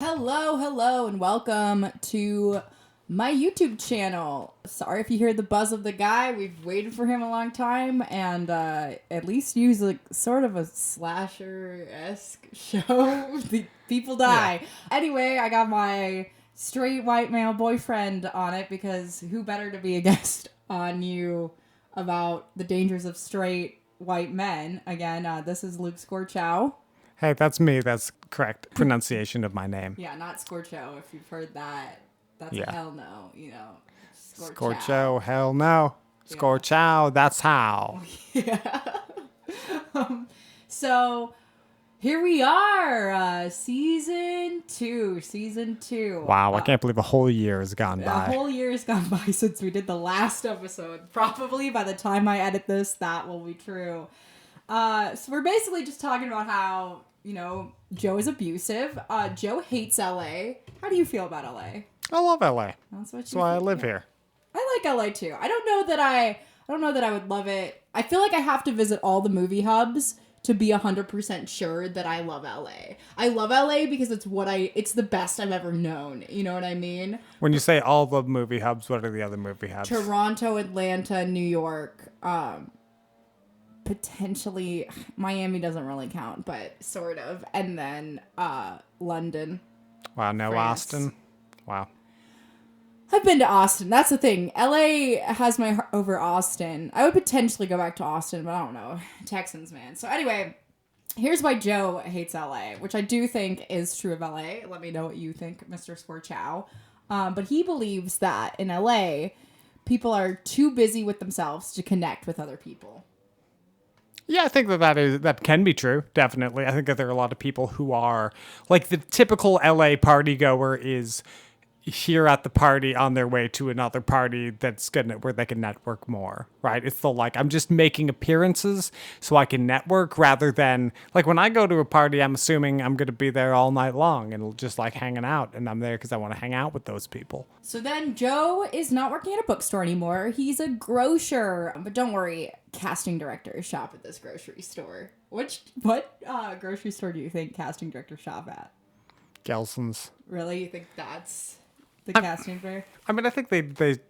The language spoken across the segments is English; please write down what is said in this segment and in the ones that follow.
Hello, and welcome to my YouTube channel. Sorry if you hear the buzz of the guy. We've waited for him a long time, and at least use like sort of a slasher-esque show. The people die. Yeah. Anyway, I got my straight white male boyfriend on it because who better to be a guest on you about the dangers of straight white men? Again, this is Luke Scorchow. Hey, that's me. That's correct pronunciation of my name. Yeah, not Scorcho. If you've heard that, that's a Yeah. hell no. You know, Scorcho, hell no. Scorchow, that's how. Yeah. So here we are, season two. Wow, I can't believe a whole year has gone by. A whole year has gone by since we did the last episode. Probably by the time I edit this, that will be true. So we're basically just talking about how, Joe is abusive. Joe hates LA. How do you feel about LA? I love LA. That's why I live here. I like LA too. I don't know that I would love it. I feel like I have to visit all the movie hubs to be 100% sure that I love LA. I love LA because it's the best I've ever known. You know what I mean? When you say all the movie hubs, what are the other movie hubs? Toronto, Atlanta, New York, potentially Miami doesn't really count, but sort of. And then London. Wow, no France. Austin. Wow. I've been to Austin. That's the thing. LA has my heart over Austin. I would potentially go back to Austin, but I don't know. Texans, man. So anyway, here's why Joe hates LA, which I do think is true of LA. Let me know what you think, Mr. Scorchow. But he believes that in LA, people are too busy with themselves to connect with other people. Yeah, I think that can be true. Definitely. I think that there are a lot of people who are like the typical LA party goer is here at the party on their way to another party where they can network more, right? It's the I'm just making appearances so I can network rather than when I go to a party, I'm assuming I'm going to be there all night long and just hanging out, and I'm there because I want to hang out with those people. So then Joe is not working at a bookstore anymore. He's a grocer, but don't worry, casting directors shop at this grocery store. What grocery store do you think casting directors shop at? Gelson's. Really? You think that's the casting fair? I mean, I think they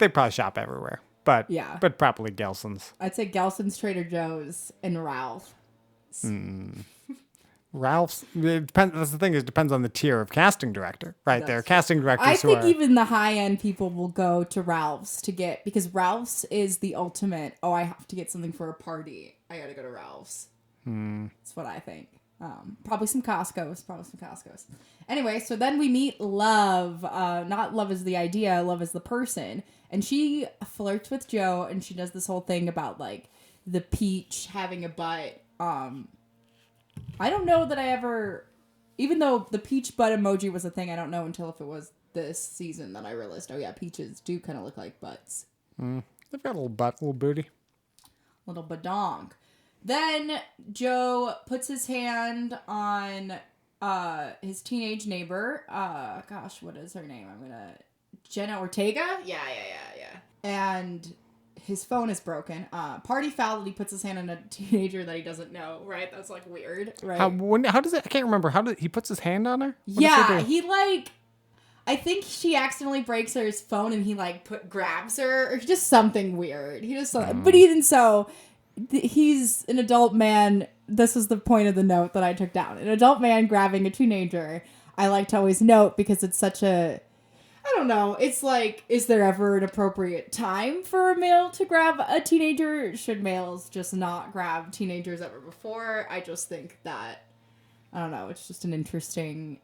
probably shop everywhere, but probably Gelson's. I'd say Gelson's, Trader Joe's, and Ralph's. Ralph's. It depends. That's the thing. It depends on the tier of casting director, right? There are casting directors. I think even the high end people will go to Ralph's because Ralph's is the ultimate. Oh, I have to get something for a party. I gotta go to Ralph's. That's what I think. Probably some Costco's. Anyway, so then we meet Love. Not Love as the idea, Love as the person. And she flirts with Joe, and she does this whole thing about the peach having a butt. I don't know that I ever, even though the peach butt emoji was a thing, I don't know until if it was this season that I realized, oh yeah, peaches do kind of look like butts. They've got a little butt, little booty. Little badonk. Then Joe puts his hand on his teenage neighbor. What is her name? Jenna Ortega? Yeah. And his phone is broken. Party foul that he puts his hand on a teenager that he doesn't know, right? That's weird, right? How does it? I can't remember. How did he puts his hand on her? I think she accidentally breaks his phone and he grabs her or just something weird. But even so, he's an adult man. This is the point of the note that I took down. An adult man grabbing a teenager. I like to always note because it's such a, I don't know. It's is there ever an appropriate time for a male to grab a teenager? Should males just not grab teenagers ever before? I just think that, I don't know. It's just an interesting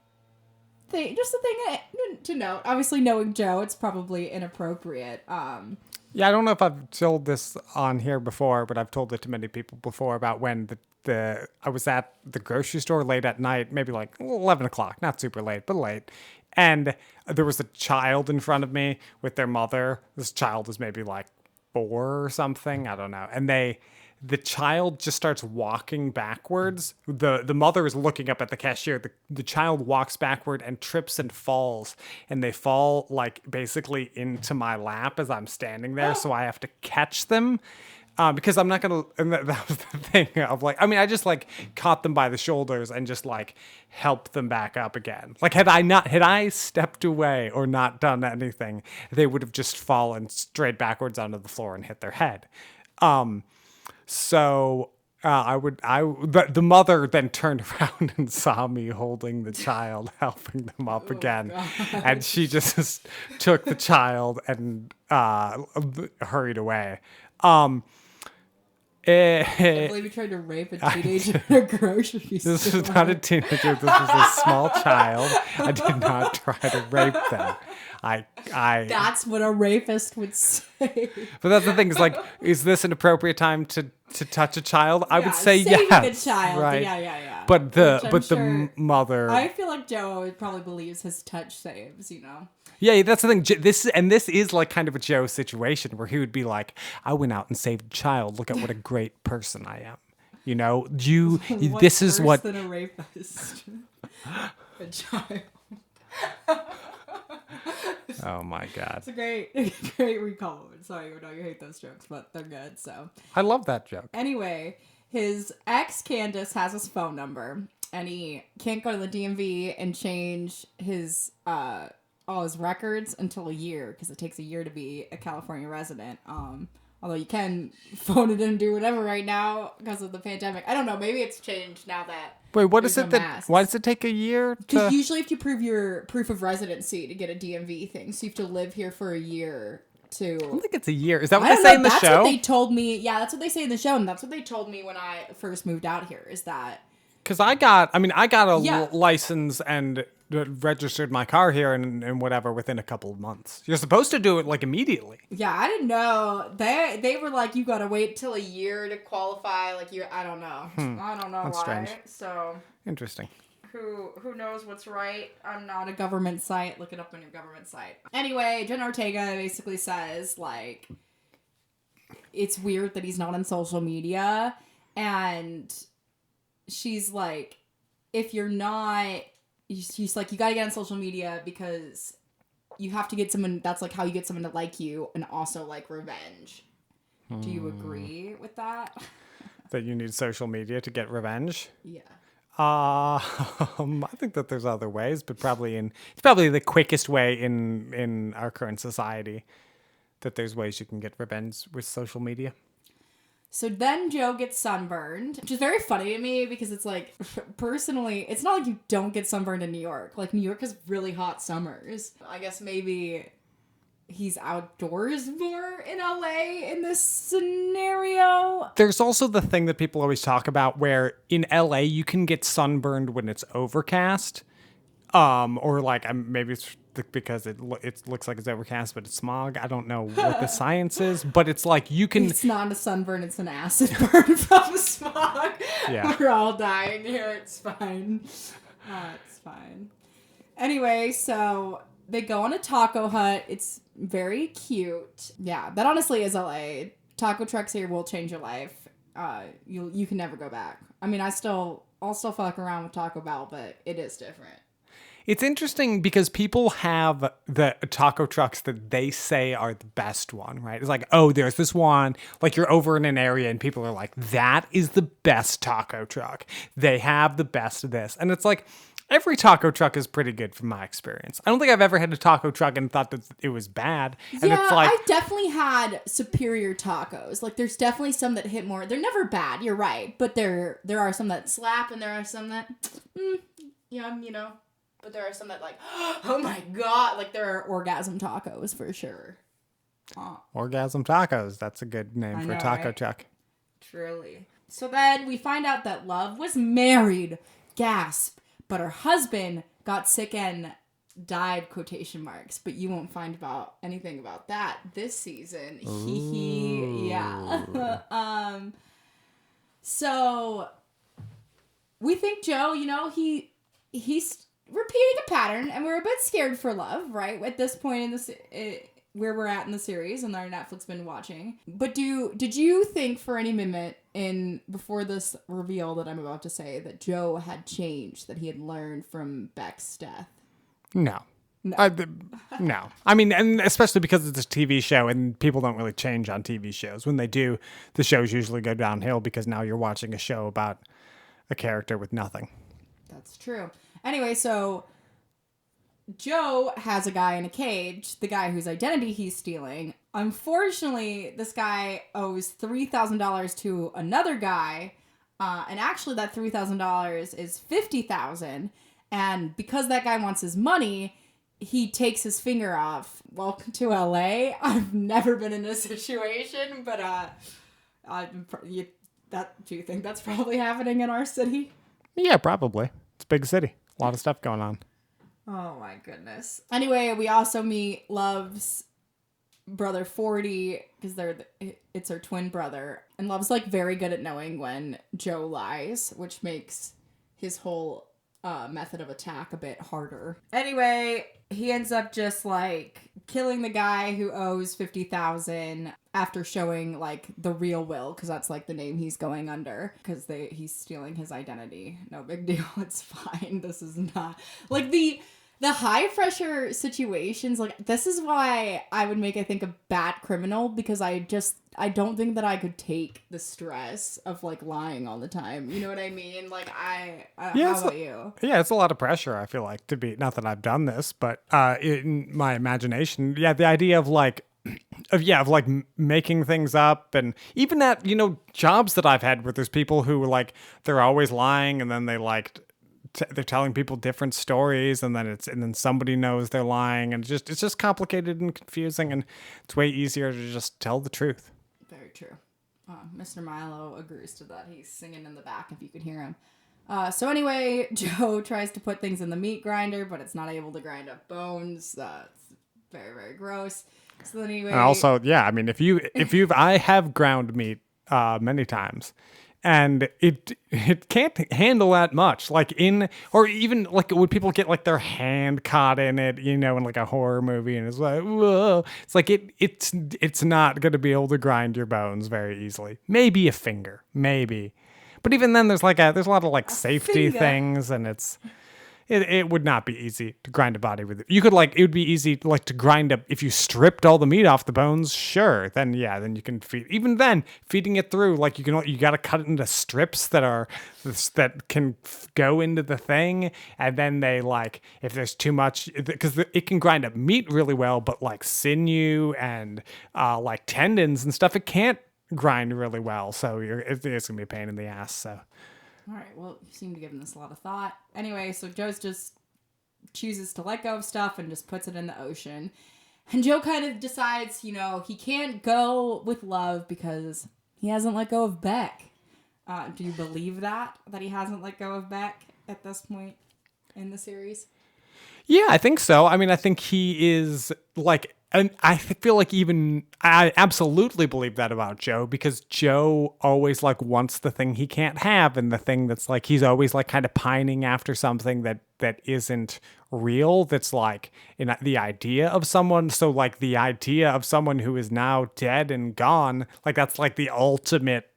thing. Just a thing to note. Obviously, knowing Joe, it's probably inappropriate. Yeah, I don't know if I've told this on here before, but I've told it to many people before about when I was at the grocery store late at night, maybe 11 o'clock, not super late, but late. And there was a child in front of me with their mother. This child was maybe 4 or something. I don't know. And the child just starts walking backwards. The mother is looking up at the cashier. The child walks backward and trips and falls. And they fall basically into my lap as I'm standing there. So I have to catch them. Because I'm not gonna. And that was the thing of like. I mean, I just like caught them by the shoulders and just like helped them back up again. Like had I stepped away or not done anything, they would have just fallen straight backwards onto the floor and hit their head. So the mother then turned around and saw me holding the child, helping them up again, and she just took the child and hurried away. I believe you tried to rape a teenager in a grocery store. This was not a teenager. This was a small child. I did not try to rape them. I. That's what a rapist would say. But that's the thing. Is like, is this an appropriate time to touch a child? I would say saving yes. a child. Right. Yeah. But the Sure, mother. I feel like Joe probably believes his touch saves. Yeah, that's the thing. This is like kind of a Joe situation where he would be like, "I went out and saved a child. Look at what a great person I am." This is worse what. Than a rapist. A child. Oh my God. It's a great recall. Sorry, I know you hate those jokes, but they're good. So I love that joke. anyway, his ex Candace has his phone number, and he can't go to the DMV and change his all his records until a year because it takes a year to be a California resident. Although you can phone it in and do whatever right now because of the pandemic. I don't know. Maybe it's changed now that. Wait, what is there's it no that? masks. Why does it take a year? Because usually if you prove your proof of residency to get a DMV thing, so you have to live here for a year to... I don't think it's a year. Is that what I they don't say know, in the that's show? what they told me. Yeah, that's what they say in the show, and that's what they told me when I first moved out here, is that... Because I got a Yeah. license and registered my car here and whatever within a couple of months. You're supposed to do it like immediately. Yeah, I didn't know. They were like, you gotta wait till a year to qualify. Like, I don't know. I don't know That's why. strange. So... Interesting. Who knows what's right? I'm not a government site. Look it up on your government site. Anyway, Jenna Ortega basically says, like, it's weird that he's not on social media. And she's like, if you're not... She's like, you gotta get on social media because you have to get someone... That's, like, how you get someone to like you and also, like, revenge. Do you agree with that? That you need social media to get revenge? Yeah. I think that there's other ways, but it's probably the quickest way in our current society that there's ways you can get revenge with social media. So then Joe gets sunburned, which is very funny to me because it's like, personally, it's not like you don't get sunburned in New York. Like, New York has really hot summers. I guess maybe he's outdoors more in LA in this scenario. There's also the thing that people always talk about where in LA you can get sunburned when it's overcast. Or like maybe it's because it looks like it's overcast, but it's smog. I don't know what the science is, but it's like you can. It's not a sunburn; it's an acid burn from the smog. Yeah, we're all dying here. It's fine. It's fine. Anyway, so they go on a taco hut. It's very cute. Yeah, that honestly is LA. Taco trucks here will change your life. You can never go back. I mean, I'll still fuck around with Taco Bell, but it is different. It's interesting because people have the taco trucks that they say are the best one, right? It's like, oh, there's this one, like you're over in an area and people are like, that is the best taco truck. They have the best of this. And it's like, every taco truck is pretty good from my experience. I don't think I've ever had a taco truck and thought that it was bad. And yeah, it's like, I've definitely had superior tacos. Like, there's definitely some that hit more. They're never bad, you're right. But there are some that slap and there are some that, But there are some that like, oh my God, like there are orgasm tacos for sure. Orgasm tacos. That's a good name for a taco truck. Truly. So then we find out that Love was married. Gasp. But her husband got sick and died, quotation marks. But you won't find about anything about that this season. Yeah. So we think Joe, he's repeating a pattern, and we're a bit scared for Love, right? At this point in this, where we're at in the series and our Netflix been watching. But did you think for any minute before this reveal that I'm about to say that Joe had changed, that he had learned from Beck's death? No. No. I mean, and especially because it's a TV show and people don't really change on TV shows. When they do, the shows usually go downhill because now you're watching a show about a character with nothing. That's true. Anyway, so Joe has a guy in a cage, the guy whose identity he's stealing. Unfortunately, this guy owes $3,000 to another guy, and actually that $3,000 is $50,000. And because that guy wants his money, he takes his finger off. Welcome to LA. I've never been in a situation, but do you think that's probably happening in our city? Yeah, probably. It's a big city. A lot of stuff going on. Oh my goodness. Anyway, we also meet Love's brother 40 because it's her twin brother, and Love's like very good at knowing when Joe lies, which makes his whole method of attack a bit harder. Anyway, he ends up just like killing the guy who owes $50,000 after showing like the real Will, because that's like the name he's going under, because he's stealing his identity. No big deal. It's fine. This is not like the high pressure situations. Like, this is why I would make, I think, a bad criminal, because I don't think that I could take the stress of like lying all the time. You know what I mean? Like, Yeah, how about you? Yeah, it's a lot of pressure, I feel like, to be, not that I've done this, but in my imagination, yeah, the idea of like, making things up, and even at, jobs that I've had where there's people who like, they're always lying, and then they like, they're telling people different stories, and then somebody knows they're lying, and it's just complicated and confusing, and it's way easier to just tell the truth. Very true. Mr. Milo agrees to that. He's singing in the back if you could hear him. So anyway, Joe tries to put things in the meat grinder, but it's not able to grind up bones. It's very, very gross. So then anyway, and also, yeah, I mean, I have ground meat many times, and it can't handle that much. Like or even like when people get like their hand caught in it, in like a horror movie, and it's like, whoa, it's like it's not going to be able to grind your bones very easily. Maybe a finger, maybe, but even then, there's a lot of like safety things, and it would not be easy to grind a body with it. You could it would be easy like to grind up if you stripped all the meat off the bones. Sure, then you can feed. Even then, feeding it through, like you got to cut it into strips that can go into the thing, and then they if there's too much, because it can grind up meat really well, but like sinew and like tendons and stuff, it can't grind really well. So it's gonna be a pain in the ass. So. All right, well, you seem to give this a lot of thought. Anyway, so Joe just chooses to let go of stuff and just puts it in the ocean. And Joe kind of decides, he can't go with Love because he hasn't let go of Beck. Do you believe that he hasn't let go of Beck at this point in the series? Yeah, I think so. I mean, I think he is and I feel like I absolutely believe that about Joe, because Joe always wants the thing he can't have, and the thing that's he's always kind of pining after something that isn't real. That's in the idea of someone. So the idea of someone who is now dead and gone, that's the ultimate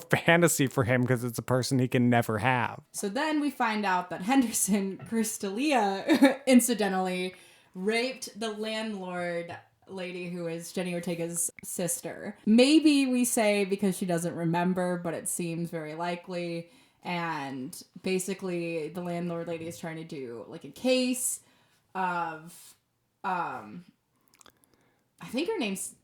fantasy for him, because it's a person he can never have. So then we find out that Henderson Crystalia incidentally raped the landlord lady who is Jenny Ortega's sister. Maybe we say because she doesn't remember, but it seems very likely. And basically the landlord lady is trying to do a case of I think her name's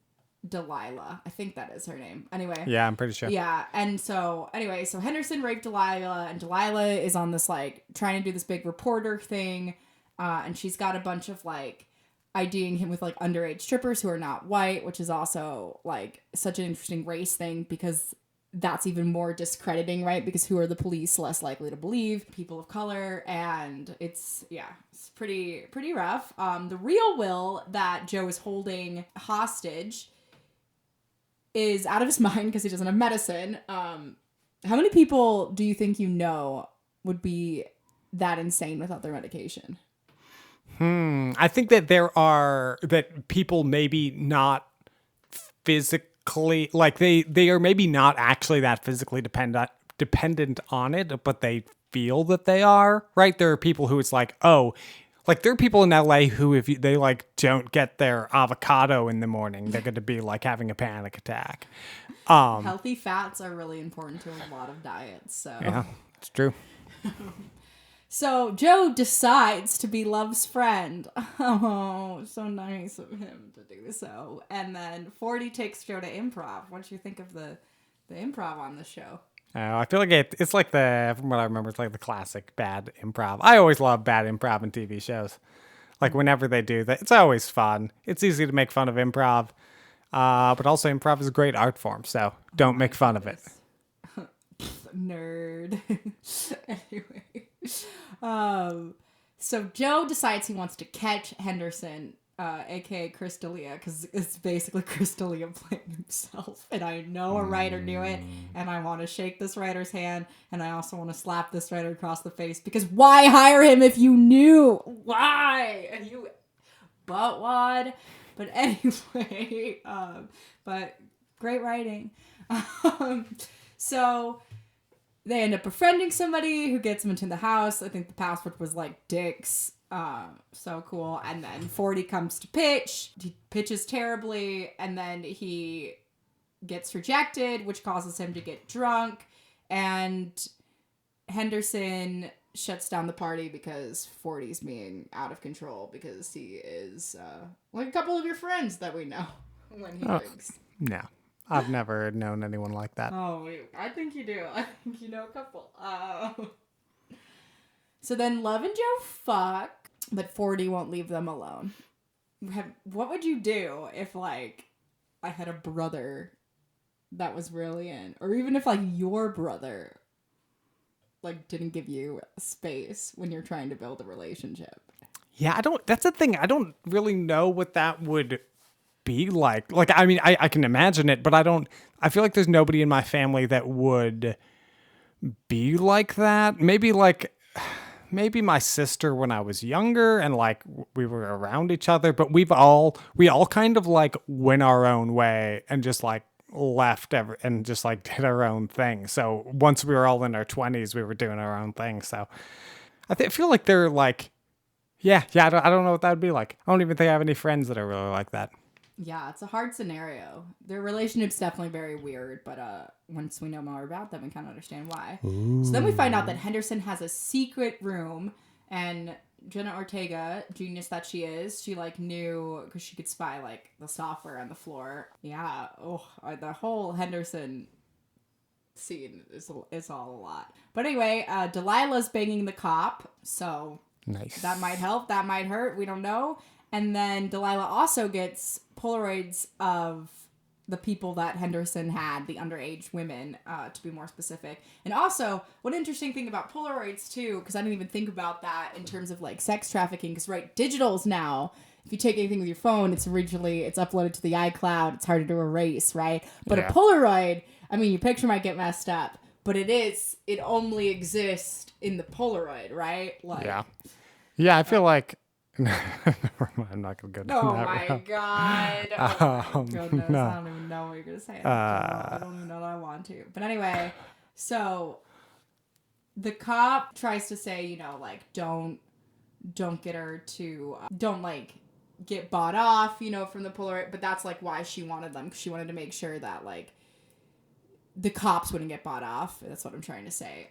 Delilah. I think that is her name. Anyway. Yeah, I'm pretty sure. Yeah. And so Henderson raped Delilah, and Delilah is on this trying to do this big reporter thing. And she's got a bunch of IDing him with underage strippers who are not white, which is also such an interesting race thing, because that's even more discrediting, right? Because who are the police less likely to believe? People of color. And it's pretty rough. The real Will that Joe is holding hostage is out of his mind because he doesn't have medicine. How many people do you think would be that insane without their medication? I think that that people maybe not physically, they are maybe not actually that physically dependent on it, but they feel that they are, right? There are people who it's Like, there are people in LA who, if they like don't get their avocado in the morning, they're going to be like having a panic attack. Healthy fats are really important to a lot of diets. So Yeah, it's true. So Joe decides to be Love's friend. Oh, so nice of him to do so. And then 40 takes Joe to improv. What do you think of the improv on the show? I feel like it's like from what I remember, it's like the classic bad improv. I always love bad improv in TV shows. Like, whenever they do that, it's always fun. It's easy to make fun of improv, but also improv is a great art form, so don't make fun of it. Nerd. Anyway. So Joe decides he wants to catch Henderson, aka Crystalia, because it's basically Crystalia playing himself. And I know a writer knew it, and I want to shake this writer's hand, and I also want to slap this writer across the face, because why hire him if you knew? Why? And you buttwad. But anyway, but great writing. So they end up befriending somebody who gets them into the house. I think the password was like dicks. So cool. And then 40 comes to pitch. He pitches terribly, and then he gets rejected, which causes him to get drunk. And Henderson shuts down the party because 40's being out of control, because he is like a couple of your friends that we know when he drinks. No, I've never known anyone like that. Oh, I think you do. I think you know a couple. So then Love and Joe fuck, but 40 won't leave them alone. What would you do if, like, I had a brother that was really in, or even if, like, your brother, like, didn't give you space when you're trying to build a relationship? Yeah, that's the thing. I don't really know what that would be like. Like, I mean, I can imagine it, but I feel like there's nobody in my family that would be like that. Maybe my sister when I was younger, and like we were around each other, but we all kind of like went our own way and just like left and just like did our own thing. So once we were all in our 20s, we were doing our own thing. So I feel like they're like, yeah, I don't know what that would be like. I don't even think I have any friends that are really like that. Yeah, it's a hard scenario. Their relationship's definitely very weird, but once we know more about them, we kind of understand why. Ooh. So then we find out that Henderson has a secret room, and Jenna Ortega, genius that she is, she like knew because she could spy like the software on the floor. Yeah, the whole Henderson scene is all a lot. But anyway, Delilah's banging the cop, so nice. That might help, that might hurt, we don't know. And then Delilah also gets Polaroids of the people that Henderson had, the underage women, to be more specific. And also, one interesting thing about Polaroids, too, because I didn't even think about that in terms of, like, sex trafficking, because, right, digitals now, if you take anything with your phone, it's uploaded to the iCloud, it's harder to erase, right? But a Polaroid, I mean, your picture might get messed up, but it only exists in the Polaroid, right? Like, yeah, I feel like... Never mind, I'm not going to go down that route. Oh my god. Oh my goodness. No. I don't even know what you're going to say. I don't even know that I want to. But anyway, so the cop tries to say, you know, like, don't get her to, don't, like, get bought off, you know, from the Polaroid. But that's, like, why she wanted them. Because she wanted to make sure that, like, the cops wouldn't get bought off. That's what I'm trying to say.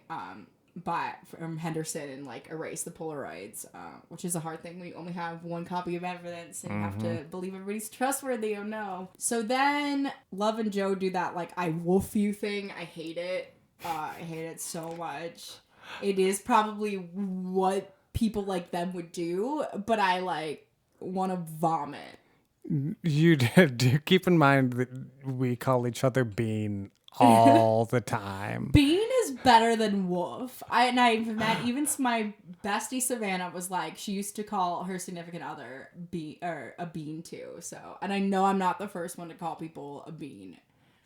From Henderson and like erase the Polaroids, which is a hard thing when you only have one copy of evidence and you have to believe everybody's trustworthy or no. So then Love and Joe do that like I wolf you thing. I hate it. I hate it so much. It is probably what people like them would do, but I like want to vomit. You do keep in mind that we call each other Bean all the time. Bean is better than Wolf. I've met even my bestie Savannah was like she used to call her significant other a bean too. So, and I know I'm not the first one to call people a bean.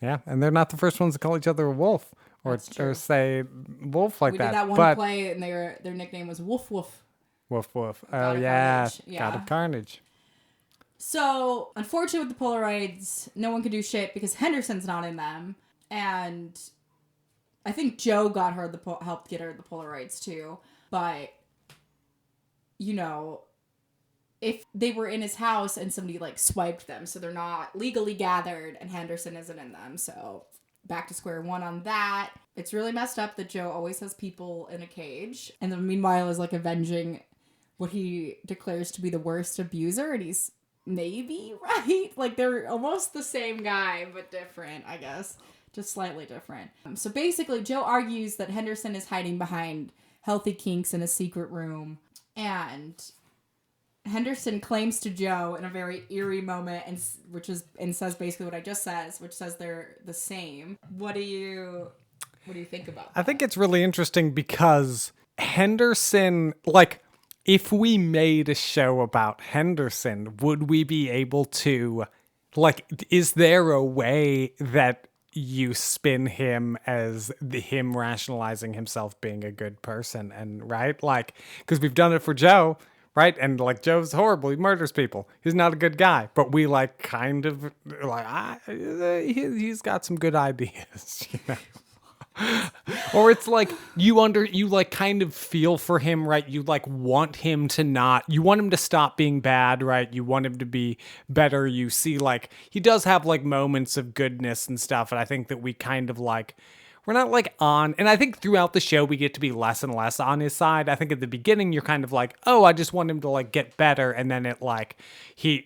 Yeah, and they're not the first ones to call each other a wolf or say wolf like that. We did that one play and their nickname was Woof Woof. Woof Woof. Oh yeah, God of Carnage. So, unfortunately with the Polaroids, no one could do shit because Henderson's not in them. And I think Joe got her helped get her the Polaroids too. But, you know, if they were in his house and somebody like swiped them, so they're not legally gathered and Henderson isn't in them. So back to square one on that. It's really messed up that Joe always has people in a cage, and then meanwhile is like avenging what he declares to be the worst abuser, and he's maybe right. Like they're almost the same guy, but different, I guess. Just slightly different. So basically, Joe argues that Henderson is hiding behind healthy kinks in a secret room, and Henderson claims to Joe in a very eerie moment, and says basically what I just says, which says they're the same. What do you think about that? I think it's really interesting because Henderson, like, if we made a show about Henderson, would we be able to, like, is there a way that you spin him as him rationalizing himself being a good person? And right, like, because we've done it for Joe, right? And like, Joe's horrible, he murders people, he's not a good guy, but we like kind of like, he's got some good ideas, you know. Or it's like you like kind of feel for him, right? You like want him to stop being bad, right? You want him to be better. You see, like, he does have like moments of goodness and stuff, and I think that we kind of like, we're not like on, and I think throughout the show we get to be less and less on his side. I think at the beginning you're kind of like, oh, I just want him to like get better, and then it like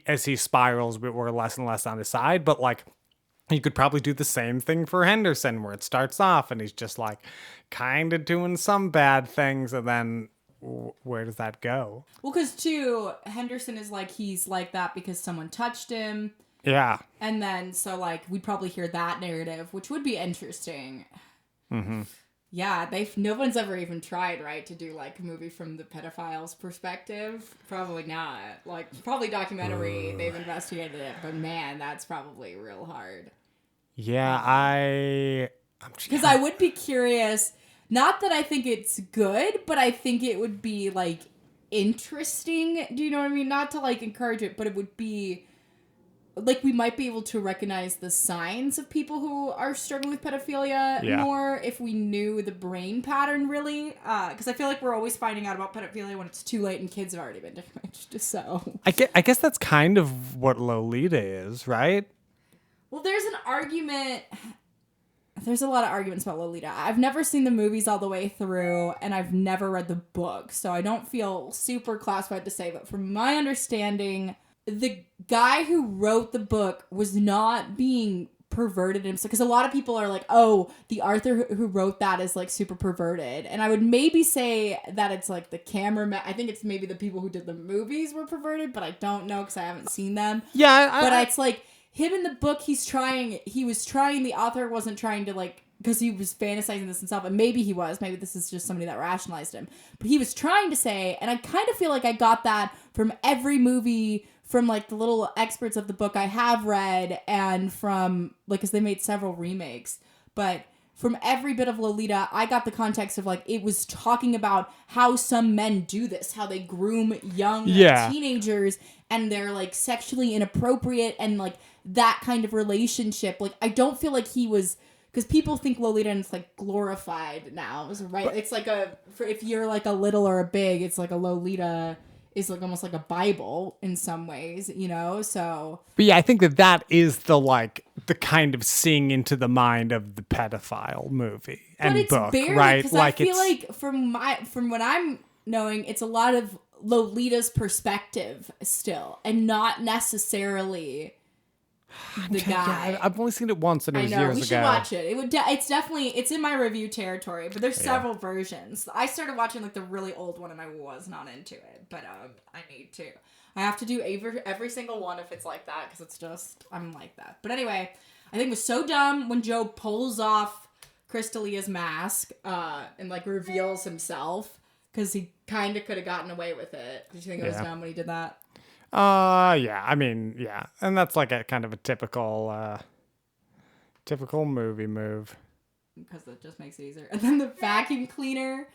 as he spirals, we're less and less on his side. But like, you could probably do the same thing for Henderson, where it starts off and he's just like kind of doing some bad things, and then where does that go? Well, because too, Henderson is like, he's like that because someone touched him. Yeah. And then, so like, we'd probably hear that narrative, which would be interesting. Mm-hmm. Yeah, no one's ever even tried, right, to do like a movie from the pedophile's perspective. Probably not. Like, probably documentary, they've investigated it, but man, that's probably real hard. Yeah, because I would be curious. Not that I think it's good, but I think it would be like interesting. Do you know what I mean? Not to like encourage it, but it would be like, we might be able to recognize the signs of people who are struggling with pedophilia more if we knew the brain pattern, really. Because I feel like we're always finding out about pedophilia when it's too late and kids have already been damaged. So I guess that's kind of what Lolita is, right? Well, there's an argument. There's a lot of arguments about Lolita. I've never seen the movies all the way through, and I've never read the book, so I don't feel super classified to say, but from my understanding, the guy who wrote the book was not being perverted himself, because a lot of people are like, oh, the Arthur who wrote that is like super perverted, and I would maybe say that it's like the cameraman. I think it's maybe the people who did the movies were perverted, but I don't know because I haven't seen them. Yeah, it's like him in the book, the author wasn't trying to like, because he was fantasizing this himself, and maybe he was, maybe this is just somebody that rationalized him, but he was trying to say, and I kind of feel like I got that from every movie, from like the little experts of the book I have read, and from like, because they made several remakes, but from every bit of Lolita, I got the context of like, it was talking about how some men do this, how they groom young teenagers, and they're like sexually inappropriate, and like that kind of relationship. Like, I don't feel like he was, because people think Lolita and it's like glorified now, right? But it's like if you're like a little or a big, it's like a Lolita is like almost like a Bible in some ways, you know? So, but yeah, I think that is the kind of seeing into the mind of the pedophile movie and book, barely, right? Because I feel like from what I'm knowing, it's a lot of Lolita's perspective still, and not necessarily the guy. Yeah, I've only seen it once, and it was years ago. We should watch it. It's in my review territory, but there's several versions. I started watching like the really old one, and I was not into it, but I need to. I have to do every single one if it's like that, because it's just, I'm like that. But anyway, I think it was so dumb when Joe pulls off Crystalia's mask and like reveals himself, because he kind of could have gotten away with it. Did you think it was dumb when he did that? Yeah. I mean, yeah. And that's like a kind of a typical movie move. Because it just makes it easier. And then the vacuum cleaner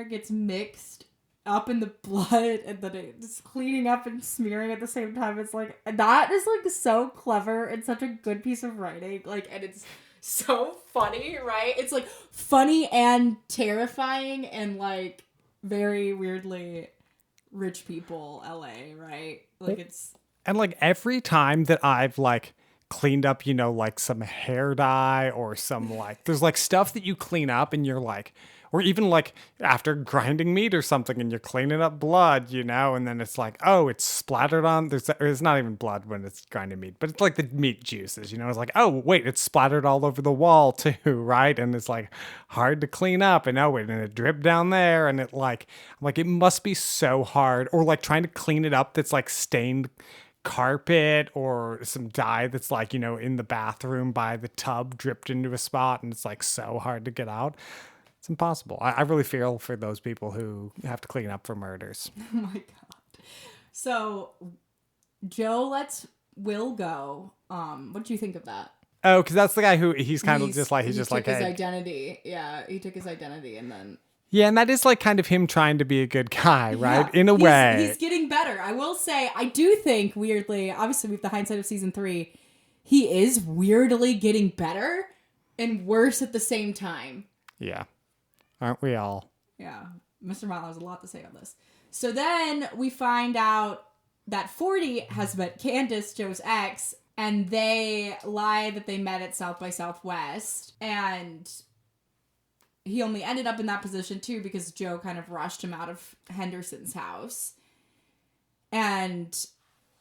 gets mixed up in the blood, and then it's cleaning up and smearing at the same time. It's like, that is like so clever and such a good piece of writing. Like, and it's so funny, right? It's like funny and terrifying, and like very weirdly rich people LA, right? Like it's And like every time that I've like cleaned up, like some hair dye or some like, there's like stuff that you clean up and you're like, or even like after grinding meat or something and you're cleaning up blood, and then it's like, oh, it's splattered on, there's not even blood when it's grinding meat, but it's like the meat juices, it's like, oh, wait, it's splattered all over the wall too, right? And it's like hard to clean up and and it dripped down there and I'm like, it must be so hard. Or like trying to clean it up that's like stained carpet or some dye that's like in the bathroom by the tub dripped into a spot and it's like so hard to get out. It's impossible. I really feel for those people who have to clean up for murders. oh my god. So Joe lets Will go. What do you think of that? Oh, because that's the guy who he's kind of just like, he just took like his hey. identity. Yeah, he took his identity and then Yeah, and that is like kind of him trying to be a good guy, right? Yeah, In a way. He's getting better. I will say, I do think, weirdly, obviously we have the hindsight of season 3, he is weirdly getting better and worse at the same time. Yeah. Aren't we all? Yeah. Mr. Milo has a lot to say on this. So then we find out that 40 has met Candace, Joe's ex, and they lie that they met at South by Southwest. And he only ended up in that position too because Joe kind of rushed him out of Henderson's house. And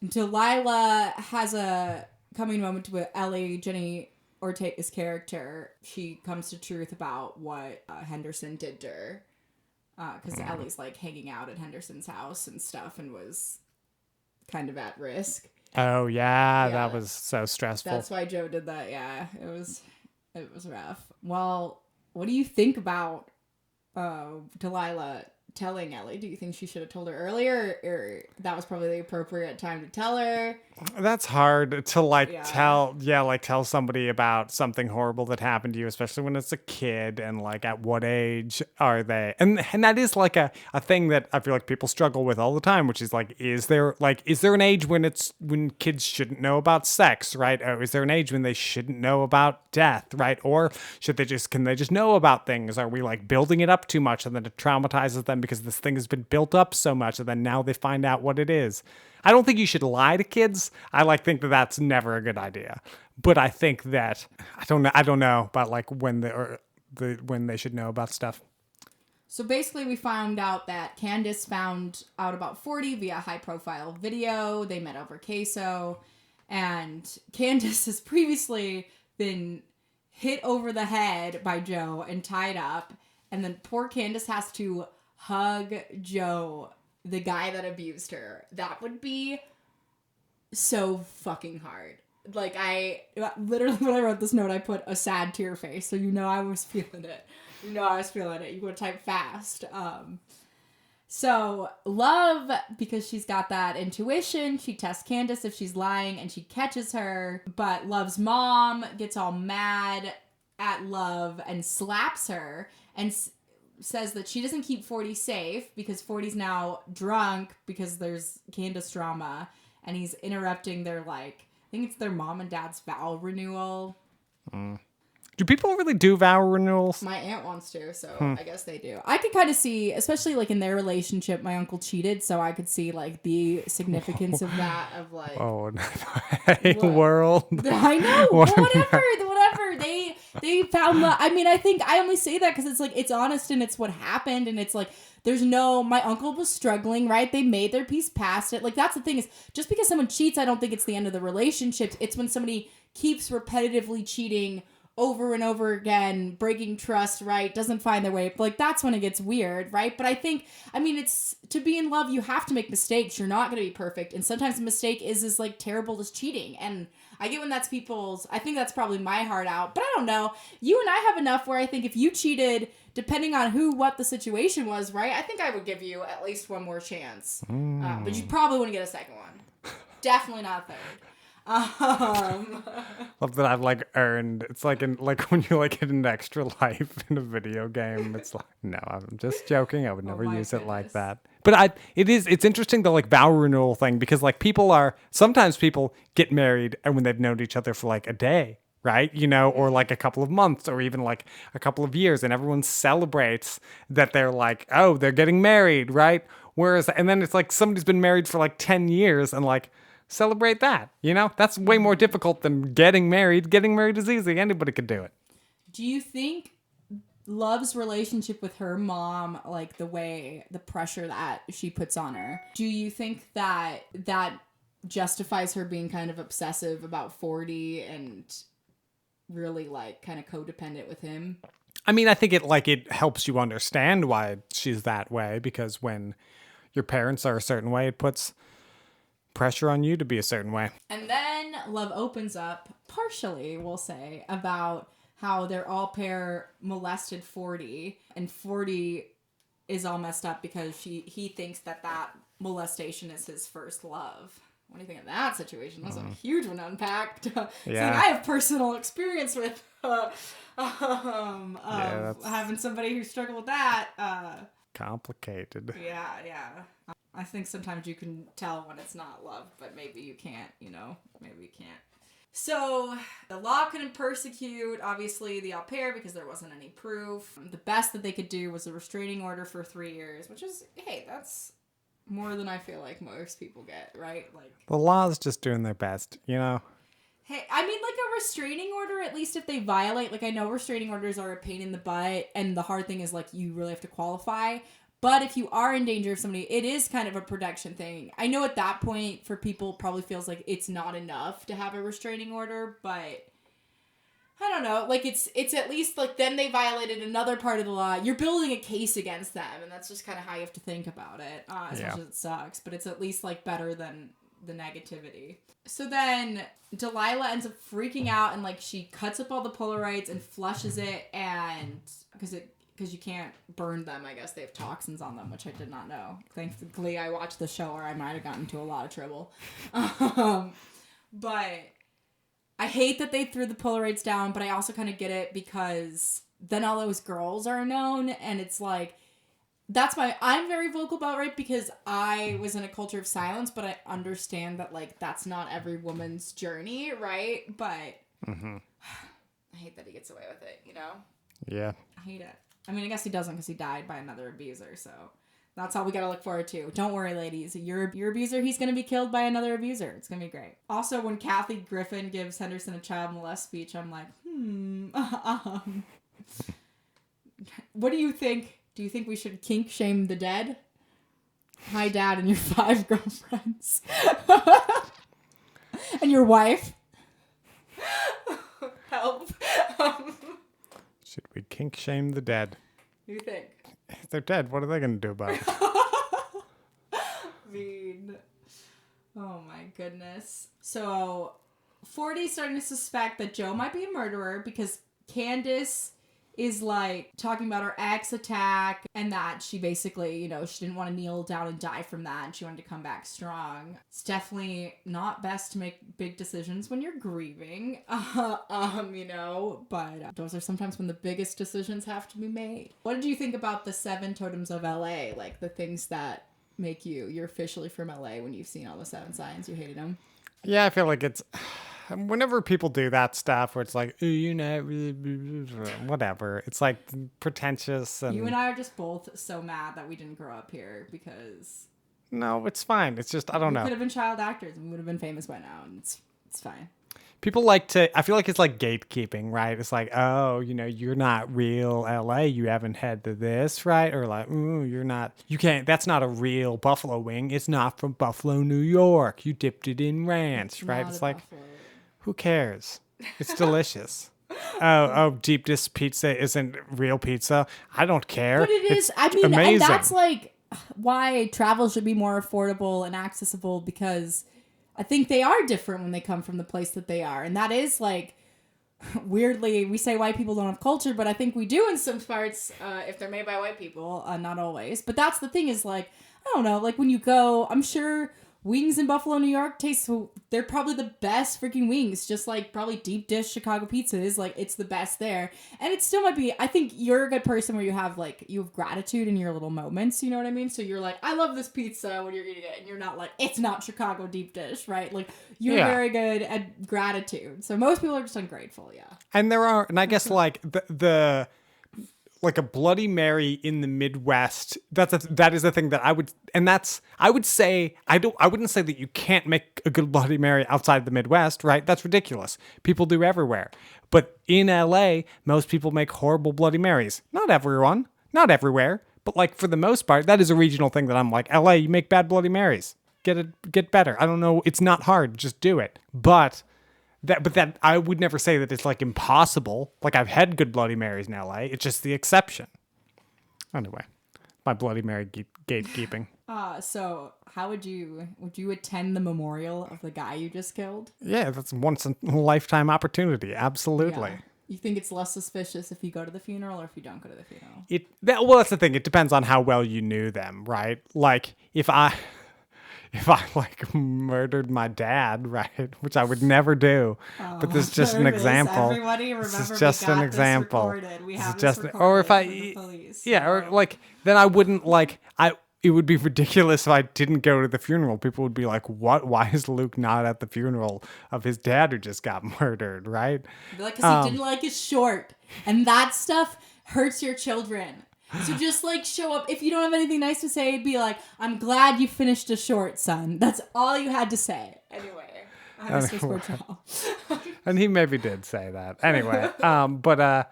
Delilah has a coming moment with Ellie, Jenny Ortega's character. She comes to truth about what Henderson did to her. Because Ellie's like hanging out at Henderson's house and stuff and was kind of at risk. Oh, yeah. That was so stressful. That's why Joe did that. Yeah, it was rough. Well, what do you think about Delilah telling Ellie? Do you think she should have told her earlier, or that was probably the appropriate time to tell her? That's hard to tell somebody about something horrible that happened to you, especially when it's a kid, and like at what age are they? And that is like a thing that I feel like people struggle with all the time, which is like, is there an age when kids shouldn't know about sex, right? Or is there an age when they shouldn't know about death, right? Or can they just know about things? Are we like building it up too much and then it traumatizes them because this thing has been built up so much and then now they find out what it is? I don't think you should lie to kids. I think that that's never a good idea. But I think that I don't know about like when they should know about stuff. So basically we found out that Candace found out about 40 via high profile video. They met over queso, and Candace has previously been hit over the head by Joe and tied up, and then poor Candace has to hug Joe, the guy that abused her. That would be so fucking hard. Like, I literally, when I wrote this note, I put a sad tear face, so I was feeling it. You gotta type fast. So Love, because she's got that intuition, she tests Candace if she's lying and she catches her, but Love's mom gets all mad at Love and slaps her and says that she doesn't keep 40 safe because 40's now drunk because there's Candace drama, and he's interrupting their I think it's their mom and dad's vow renewal. Do people really do vow renewals? My aunt wants to, so I guess they do. I could kind of see, especially in their relationship, my uncle cheated, so I could see the significance of that, of oh, world. I know. Whatever. They found love. I mean, I think I only say that because it's honest and it's what happened, and it's my uncle was struggling, right? They made their peace past it. That's the thing, is just because someone cheats, I don't think it's the end of the relationship. It's when somebody keeps repetitively cheating over and over again, breaking trust, right? Doesn't find their way. That's when it gets weird, right? But I think, it's to be in love, you have to make mistakes. You're not going to be perfect. And sometimes a mistake is as terrible as cheating. And I get when that's I think that's probably my heart out. But I don't know. You and I have enough where I think if you cheated, depending on what the situation was, right? I think I would give you at least one more chance. But you probably wouldn't get a second one. Definitely not a third. Love that I've earned. It's when you get an extra life in a video game. It's no, I'm just joking. I would never use it like that. But it's interesting the vow renewal thing, because sometimes people get married and when they've known each other for a day, right? Or a couple of months, or even a couple of years, and everyone celebrates that they're they're getting married, right? Whereas, and then it's like somebody's been married for like 10 years and like, celebrate that. You know, that's way more difficult than getting married. Getting married is easy. Anybody could do it. Do you think Love's relationship with her mom, like the pressure that she puts on her, do you think that justifies her being kind of obsessive about 40 and really like kind of codependent with him? I mean, I think it helps you understand why she's that way, because when your parents are a certain way, it puts pressure on you to be a certain way. And then Love opens up, partially, we'll say, about how their all pair molested 40, and 40 is all messed up because he thinks that molestation is his first love. What do you think of that situation? That's a huge one to unpack. Yeah. Something I have personal experience with having somebody who struggled with that. Complicated. Yeah. I think sometimes you can tell when it's not love, but maybe you can't, maybe you can't. So the law couldn't persecute, obviously, the au pair because there wasn't any proof. The best that they could do was a restraining order for 3 years, which is, hey, that's more than I feel like most people get, right? Like, the law's just doing their best, Hey, I mean, like a restraining order, at least if they violate, like I know restraining orders are a pain in the butt, and the hard thing is like you really have to qualify. But if you are in danger of somebody, it is kind of a protection thing. I know at that point, for people, it probably feels like it's not enough to have a restraining order, but I don't know. Like, it's at least, like, then they violated another part of the law. You're building a case against them, and that's just kind of how you have to think about it, as much as it sucks. But it's at least, like, better than the negativity. So then Delilah ends up freaking out, and, like, she cuts up all the Polaroids and flushes it, and because you can't burn them, I guess they have toxins on them, which I did not know. Thankfully, I watched the show, or I might have gotten into a lot of trouble. But I hate that they threw the Polaroids down, but I also kind of get it because then all those girls are known, and it's like, I'm very vocal about it because I was in a culture of silence, but I understand that, like, that's not every woman's journey, right? But I hate that he gets away with it, Yeah. I hate it. I mean, I guess he doesn't because he died by another abuser, so that's all we gotta look forward to. Don't worry, ladies. Your abuser, he's gonna be killed by another abuser. It's gonna be great. Also, when Kathy Griffin gives Henderson a child molest speech, I'm like, what do you think? Do you think we should kink shame the dead? Hi, Dad, and your 5 girlfriends. And your wife. Help. Should we kink shame the dead? What do you think? If they're dead, what are they going to do about it? Mean. Oh my goodness. So, 40's starting to suspect that Joe might be a murderer because Candace is like talking about her ex attack and that she basically, she didn't want to kneel down and die from that and she wanted to come back strong. It's definitely not best to make big decisions when you're grieving, but those are sometimes when the biggest decisions have to be made. What did you think about the 7 totems of LA? Like the things that make you're officially from LA when you've seen all the 7 signs, you hated them? Yeah, I feel like it's whenever people do that stuff where it's like, whatever. It's like pretentious. And you and I are just both so mad that we didn't grow up here because... No, it's fine. It's just, I don't know. We could have been child actors and we would have been famous by now, and it's fine. People like to, I feel like it's like gatekeeping, right? It's like, oh, you're not real LA. You haven't had this, right? Or like, you can't, that's not a real buffalo wing. It's not from Buffalo, New York. You dipped it in ranch, right? It's like, who cares? It's delicious. Deep dish pizza isn't real pizza. I don't care. But it is, amazing. And that's like why travel should be more affordable and accessible, because I think they are different when they come from the place that they are. And that is like, weirdly, we say white people don't have culture, but I think we do in some parts, if they're made by white people, not always. But that's the thing is like, I don't know, like when you go, I'm sure wings in Buffalo, New York they're probably the best freaking wings, just like probably deep dish Chicago pizza is like, it's the best there. And it still might be, I think you're a good person where you have gratitude in your little moments, you know what I mean? So you're like, I love this pizza when you're eating it, and you're not like, it's not Chicago deep dish, right? Like you're very good at gratitude. So most people are just ungrateful, yeah. And there are, and I guess like the like a Bloody Mary in the Midwest. That is the thing that I would say I wouldn't say that you can't make a good Bloody Mary outside the Midwest, right? That's ridiculous. People do everywhere. But in LA, most people make horrible Bloody Marys. Not everyone, not everywhere, but like for the most part, that is a regional thing that I'm like, LA, you make bad Bloody Marys. Get better. I don't know, it's not hard, just do it. But that I would never say that it's like impossible. Like I've had good Bloody Marys in LA. It's just the exception. Anyway, my Bloody Mary gatekeeping. So how would you attend the memorial of the guy you just killed? Yeah, that's a once in a lifetime opportunity. Absolutely. Yeah. You think it's less suspicious if you go to the funeral or if you don't go to the funeral? Well, that's the thing. It depends on how well you knew them, right? Like if I like murdered my dad, right, which I would never do, but this is just an example. Everybody remember, this is just an example. We have this this just, or if I, the police, yeah, or like then I wouldn't like It would be ridiculous if I didn't go to the funeral. People would be like, "What? Why is Luke not at the funeral of his dad who just got murdered?" Right? Like, because he didn't like his short, and that stuff hurts your children. So just like show up. If you don't have anything nice to say, be like, "I'm glad you finished a short, son." That's all you had to say. Anyway, I have a Swiss word child. And he maybe did say that. Anyway, but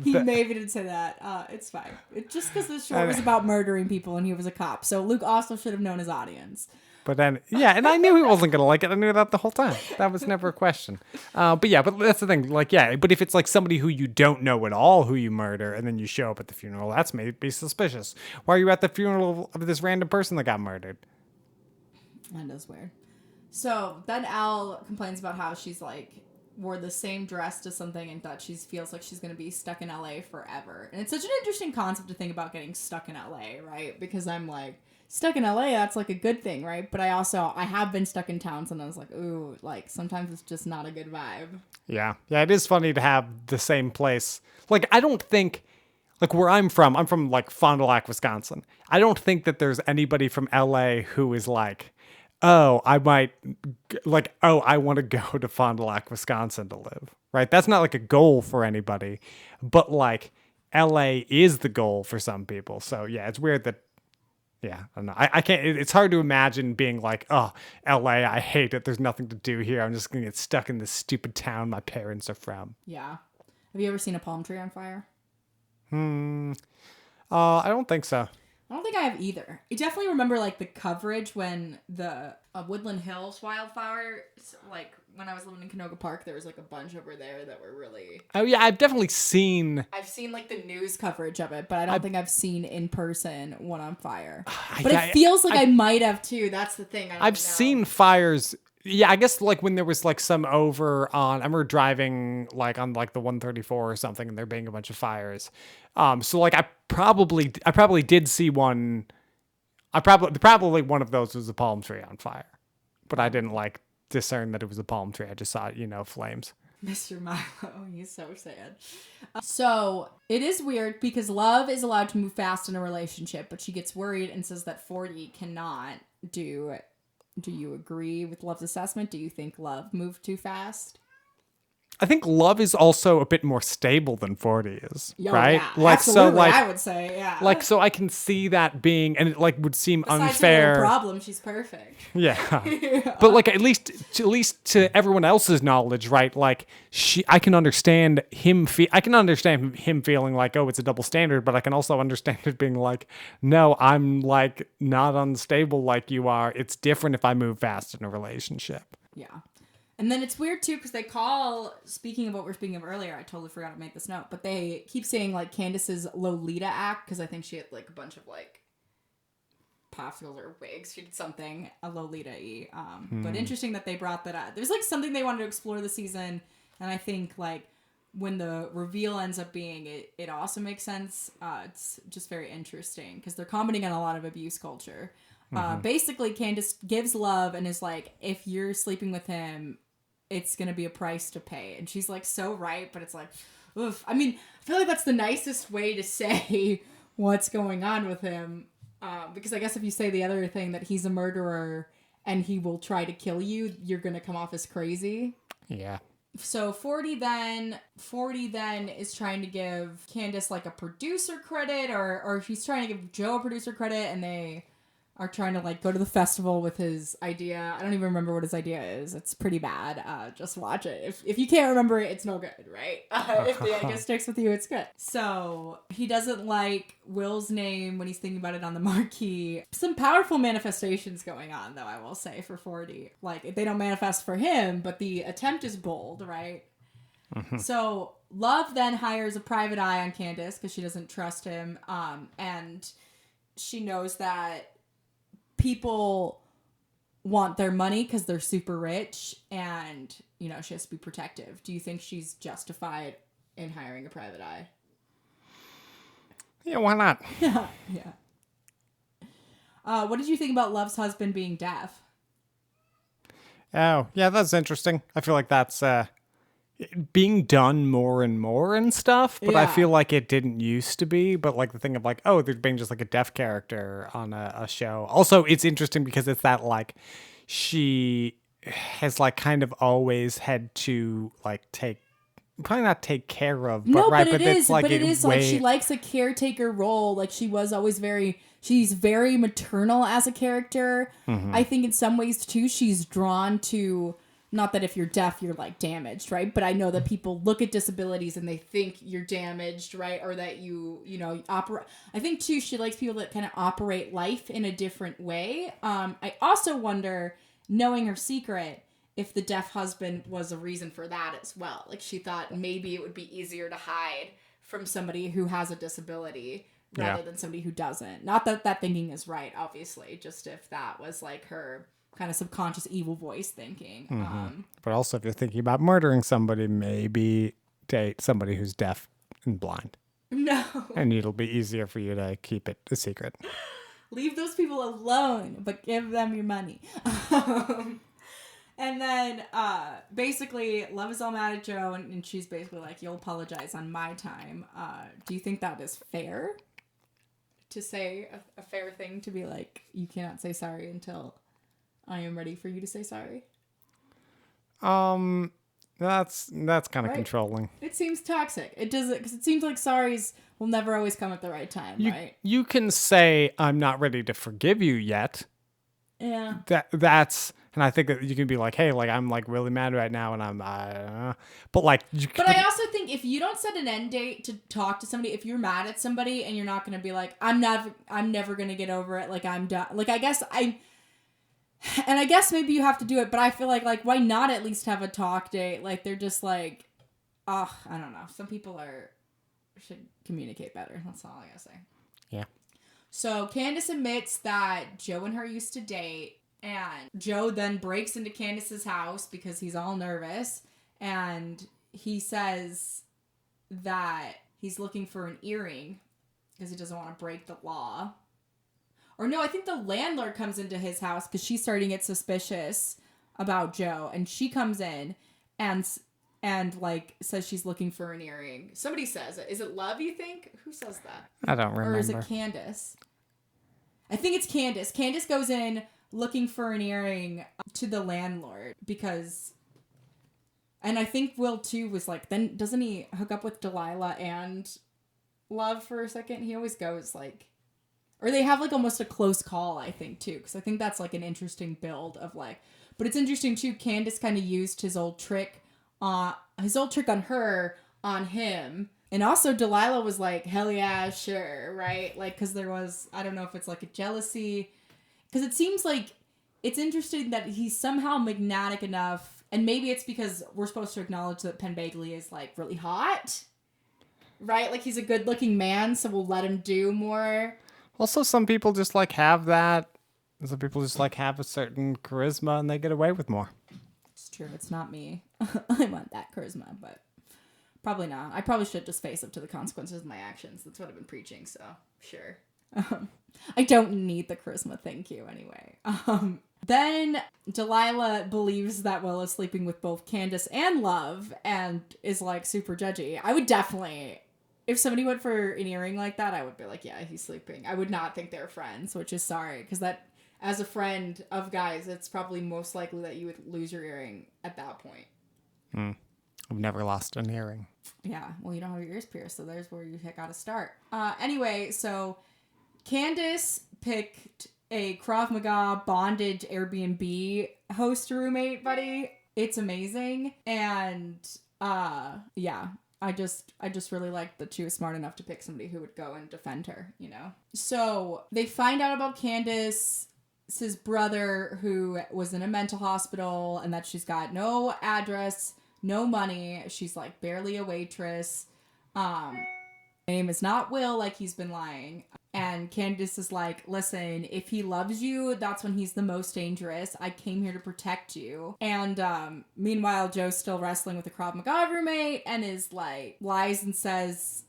he maybe did say that. It's fine. It's just because the short was about murdering people and he was a cop. So Luke also should have known his audience. But then, yeah, and I knew he wasn't going to like it. I knew that the whole time. That was never a question. But that's the thing. Like, yeah, but if it's like somebody who you don't know at all who you murder and then you show up at the funeral, that's maybe suspicious. Why are you at the funeral of this random person that got murdered? That is weird. So then Al complains about how she's like wore the same dress to something and that she feels like she's going to be stuck in LA forever. And it's such an interesting concept to think about getting stuck in LA, right? Because I'm like, stuck in LA, that's like a good thing, right? But I have been stuck in towns and I was like, ooh, like sometimes it's just not a good vibe. Yeah, it is funny to have the same place. Like, I don't think, like where I'm from like Fond du Lac, Wisconsin. I don't think that there's anybody from LA who is like, I want to go to Fond du Lac, Wisconsin to live, right? That's not like a goal for anybody, but like LA is the goal for some people. So yeah, it's weird that, yeah, I don't know. I can't, it's hard to imagine being like, oh, LA, I hate it. There's nothing to do here. I'm just going to get stuck in this stupid town my parents are from. Yeah. Have you ever seen a palm tree on fire? I don't think so. I don't think I have either. I definitely remember like the coverage when the Woodland Hills wildfire, like when I was living in Canoga Park, there was like a bunch over there that were really... Oh yeah, I've definitely seen... I've seen like the news coverage of it, but I don't think I've seen in person one on fire. But it feels like I might have too. That's the thing. I've seen fires... Yeah, I guess like when there was like some over on, I remember driving like on like the 134 or something and there being a bunch of fires. So like I probably did see one. Probably one of those was a palm tree on fire, but I didn't like discern that it was a palm tree. I just saw, flames. Mr. Milo, he's so sad. So it is weird because Love is allowed to move fast in a relationship, but she gets worried and says that 40 cannot do it. Do you agree with Love's assessment? Do you think Love moved too fast? I think Love is also a bit more stable than 40 is, right? Yeah, like absolutely, so, like I would say, yeah. Like, so I can see that being, and it like would seem besides unfair. Her problem, she's perfect. Yeah, but like at least to everyone else's knowledge, right? Like I can understand him. I can understand him feeling like, oh, it's a double standard, but I can also understand it being like, no, I'm like not unstable like you are. It's different if I move fast in a relationship. Yeah. And then it's weird, too, because they speaking of what we were speaking of earlier, I totally forgot to make this note, but they keep saying, like, Candace's Lolita act, because I think she had, like, a bunch of, like, popsicles or wigs. She did something, a Lolita-y. But interesting that they brought that up. There's, like, something they wanted to explore this season, and I think, like, when the reveal ends up being it also makes sense. It's just very interesting, because they're commenting on a lot of abuse culture. Basically, Candace gives Love and is like, if you're sleeping with him, it's going to be a price to pay. And she's like, so right. But it's like, oof. I mean, I feel like that's the nicest way to say what's going on with him. Because I guess if you say the other thing that he's a murderer and he will try to kill you, you're going to come off as crazy. Yeah. So 40 then is trying to give Candace like a producer credit, or he's trying to give Joe a producer credit, and they are trying to like go to the festival with his idea. I don't even remember what his idea is. It's pretty bad. Just watch it. If you can't remember it, it's no good, right? If the idea sticks with you, it's good. So he doesn't like Will's name when he's thinking about it on the marquee. Some powerful manifestations going on, though, I will say, for 40. Like, they don't manifest for him, but the attempt is bold, right? So Love then hires a private eye on Candace because she doesn't trust him. And she knows that people want their money because they're super rich, and she has to be protective. Do you think she's justified in hiring a private eye? Yeah, why not? Yeah. What did you think about Love's husband being deaf? Oh, yeah, that's interesting. I feel like that's being done more and more and stuff, but I Yeah. feel like it didn't used to be. But like the thing of like, oh, there's being just like a deaf character on a show. Also, it's interesting because it's that like she has like kind of always had to like probably not take care of, but No, right, but it's like it is like she way. likes a caretaker role. Like she was always she's very maternal as a character. I think in some ways too, she's drawn to, not that if you're deaf, you're like damaged, right? But I know that people look at disabilities and they think you're damaged, right? Or that you operate. I think too, she likes people that kind of operate life in a different way. I also wonder, knowing her secret, if the deaf husband was a reason for that as well. Like she thought maybe it would be easier to hide from somebody who has a disability rather than somebody who doesn't. Not that that thinking is right, obviously, just if that was like her kind of subconscious evil voice thinking. But also, if you're thinking about murdering somebody, maybe date somebody who's deaf and blind, No. and it'll be easier for you to keep it a secret. Leave those people alone, but give them your money. And then basically Love is all mad at Joe, and she's basically like, you'll apologize on my time. Do you think that is fair? To say a fair thing to be like, you cannot say sorry until I am ready for you to say sorry? That's kind of Right. controlling. It seems toxic. It does it because it seems like sorries will never always come at the right time, right? You can say I'm not ready to forgive you yet. Yeah. That's and I think that you can be like, hey, like I'm like really mad right now, and but like But I also think if you don't set an end date to talk to somebody, if you're mad at somebody and you're not going to be like, I'm never going to get over it, like I'm done. Like I guess maybe you have to do it, but I feel like why not at least have a talk date? Like they're just like, I don't know. Some people should communicate better. That's all I gotta say. Yeah. So Candace admits that Joe and her used to date, and Joe then breaks into Candace's house because he's all nervous, and he says that he's looking for an earring because he doesn't want to break the law. Or no, I think the landlord comes into his house because she's starting to get suspicious about Joe, and she comes in and like says she's looking for an earring. Somebody says it. Is it Love, you think? Who says that? I don't remember. Or is it Candace? I think it's Candace. Candace goes in looking for an earring to the landlord because... And I think Will, too, was like... Then doesn't he hook up with Delilah and Love for a second? He always goes like... Or they have like almost a close call, I think, too. Because I think that's like an interesting build of like... But it's interesting, too. Candace kind of used his old trick on her on him. And also Delilah was like, hell yeah, sure, right? Like, because there was, I don't know if it's like a jealousy. Because it seems like it's interesting that he's somehow magnetic enough. And maybe it's because we're supposed to acknowledge that Penn Bagley is like really hot. Right? Like he's a good looking man, so we'll let him do more. Also, some people just like have that. Some people just like have a certain charisma and they get away with more. It's true. It's not me. I want that charisma, but probably not. I probably should just face up to the consequences of my actions. That's what I've been preaching, so sure. I don't need the charisma, thank you, anyway. Then Delilah believes that Will is sleeping with both Candace and Love and is like super judgy. I would definitely, if somebody went for an earring like that, I would be like, yeah, he's sleeping. I would not think they're friends, which is sorry, because that, as a friend of guys, it's probably most likely that you would lose your earring at that point. I've never lost an earring. Yeah, well, you don't have your ears pierced, so there's where you got to start. Anyway, so Candace picked a Krav Maga bondage Airbnb host roommate buddy. It's amazing, and yeah, I just really liked that she was smart enough to pick somebody who would go and defend her. So they find out about Candace's brother who was in a mental hospital, and that she's got no address, no money. She's like barely a waitress. Name is not Will, like he's been lying. And Candace is like, listen, if he loves you, that's when he's the most dangerous. I came here to protect you. And meanwhile, Joe's still wrestling with the Krav Maga roommate and is like, lies and says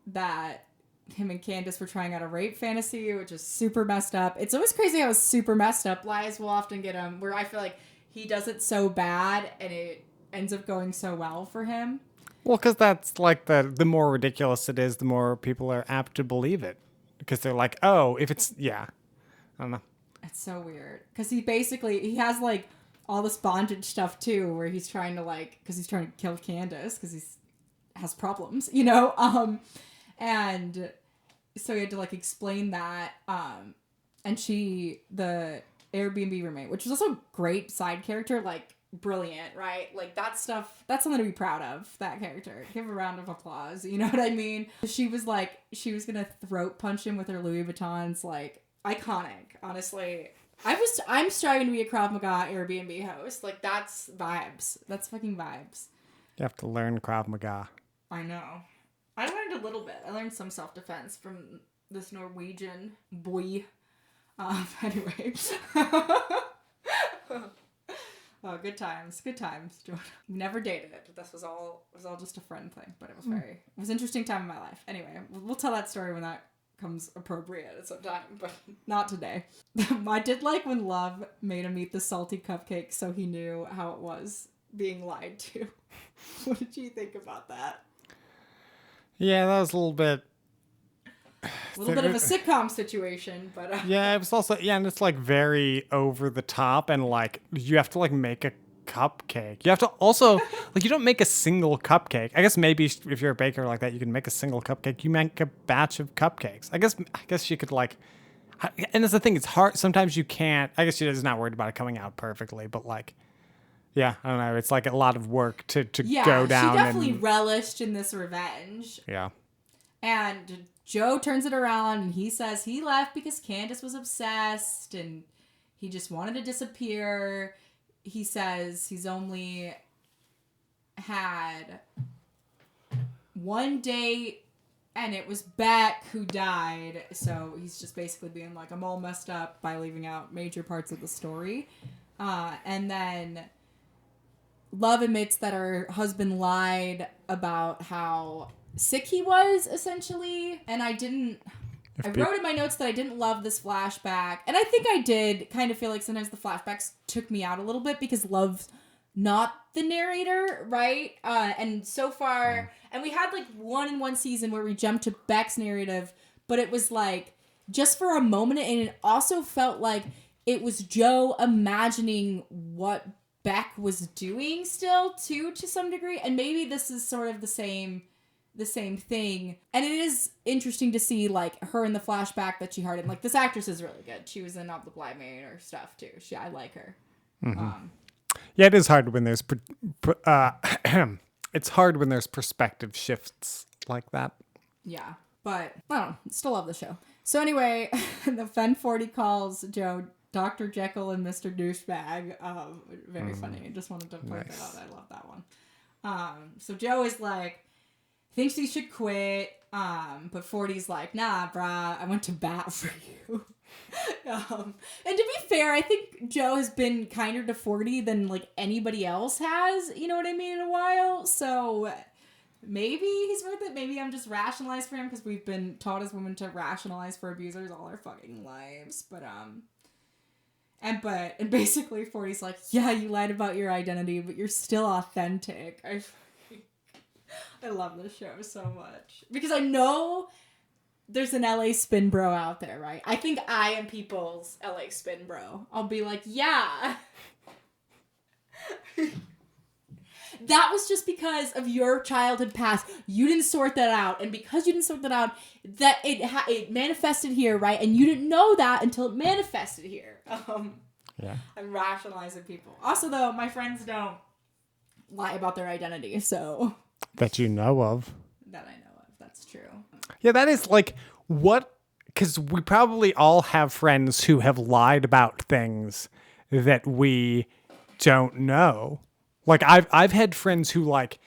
that him and Candace were trying out a rape fantasy, which is super messed up. It's always crazy how it's super messed up. Lies will often get him where I feel like he does it so bad and it ends up going so well for him. Well, because that's like the more ridiculous it is, the more people are apt to believe it. Because they're like, oh, if it's, yeah. I don't know. It's so weird. Because he has like all this bondage stuff too, where he's trying to like, because he's trying to kill Candace because he has problems, and so he had to like explain that. And the Airbnb roommate, which was also a great side character, like brilliant, right? Like that stuff, that's something to be proud of, that character. Give a round of applause, you know what I mean? She was gonna throat punch him with her Louis Vuittons, like iconic, honestly. I'm striving to be a Krav Maga Airbnb host. Like that's vibes. That's fucking vibes. You have to learn Krav Maga. I know. I learned a little bit. I learned some self-defense from this Norwegian boy. Anyway. Oh, good times, Jordan. Never dated it. This was all just a friend thing, but it was it was an interesting time in my life. Anyway, we'll tell that story when that comes appropriate at some time, but not today. I did like when Love made him eat the salty cupcake so he knew how it was being lied to. What did you think about that? Yeah, that was a little bit... A little bit of a sitcom situation, but... Yeah, it was also... Yeah, and it's like very over the top, and like you have to like make a cupcake. You have to also... like you don't make a single cupcake. I guess maybe if you're a baker like that, you can make a single cupcake. You make a batch of cupcakes. I guess you could like... And that's the thing, it's hard. Sometimes you can't... I guess she's just not worried about it coming out perfectly, but like... Yeah, I don't know. It's like a lot of work to go down. She definitely relished in this revenge. Yeah. And Joe turns it around and he says he left because Candace was obsessed and he just wanted to disappear. He says he's only had one date and it was Beck who died. So he's just basically being like, I'm all messed up by leaving out major parts of the story. And then Love admits that her husband lied about how sick he was, essentially. And I wrote in my notes that I didn't love this flashback. And I think I did kind of feel like sometimes the flashbacks took me out a little bit because Love's not the narrator, right? And so far, and we had like one season where we jumped to Beck's narrative, but it was like just for a moment. And it also felt like it was Joe imagining what Beck was doing still too, to some degree. And maybe this is sort of the same thing. And it is interesting to see like her in the flashback that she heard. And like this actress is really good. She was in Of the Blind Man or stuff too. I like her. Mm-hmm. Yeah, it is hard when there's it's hard when there's perspective shifts like that. Yeah, but I don't know. Still love the show. So anyway, the Fen 40 calls Joe Dr. Jekyll and Mr. Douchebag. Very funny. I just wanted to point that out. I love that one. So Joe is like, thinks he should quit. But 40's like, nah, brah, I went to bat for you. And to be fair, I think Joe has been kinder to 40 than like anybody else has, you know what I mean, in a while. So maybe he's worth it. Maybe I'm just rationalized for him because we've been taught as women to rationalize for abusers all our fucking lives. But and basically 40's like, yeah, you lied about your identity, but you're still authentic. I love this show so much because I know there's an LA spin bro out there, right? I think I am people's LA spin bro. I'll be like, yeah. That was just because of your childhood past. You didn't sort that out. And because you didn't sort that out, that it manifested here, right? And you didn't know that until it manifested here. Yeah. I'm rationalizing people. Also, though, my friends don't lie about their identity, so... That you know of. That I know of. That's true. Yeah, that is like what... Because we probably all have friends who have lied about things that we don't know. Like, I've had friends who, like,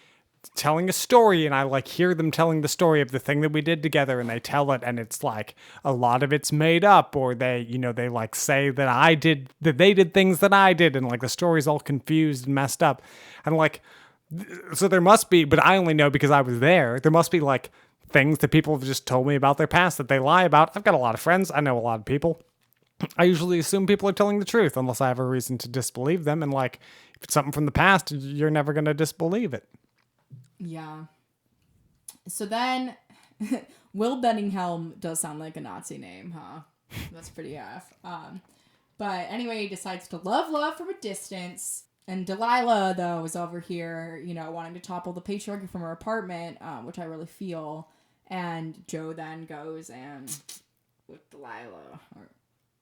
telling a story, and I, like, hear them telling the story of the thing that we did together, and they tell it, and it's, like, a lot of it's made up, or they, you know, they, like, say that they did things that I did, and, like, the story's all confused and messed up. And, like, so there must be, but I only know because I was there, there must be, like, things that people have just told me about their past that they lie about. I've got a lot of friends. I know a lot of people. I usually assume people are telling the truth unless I have a reason to disbelieve them. And, like, if it's something from the past, you're never going to disbelieve it. Yeah. So then, Will Benninghelm does sound like a Nazi name, huh? That's pretty F. But anyway, he decides to love from a distance. And Delilah, though, is over here, you know, wanting to topple the patriarchy from her apartment, which I really feel. And Joe then goes and, with Delilah, or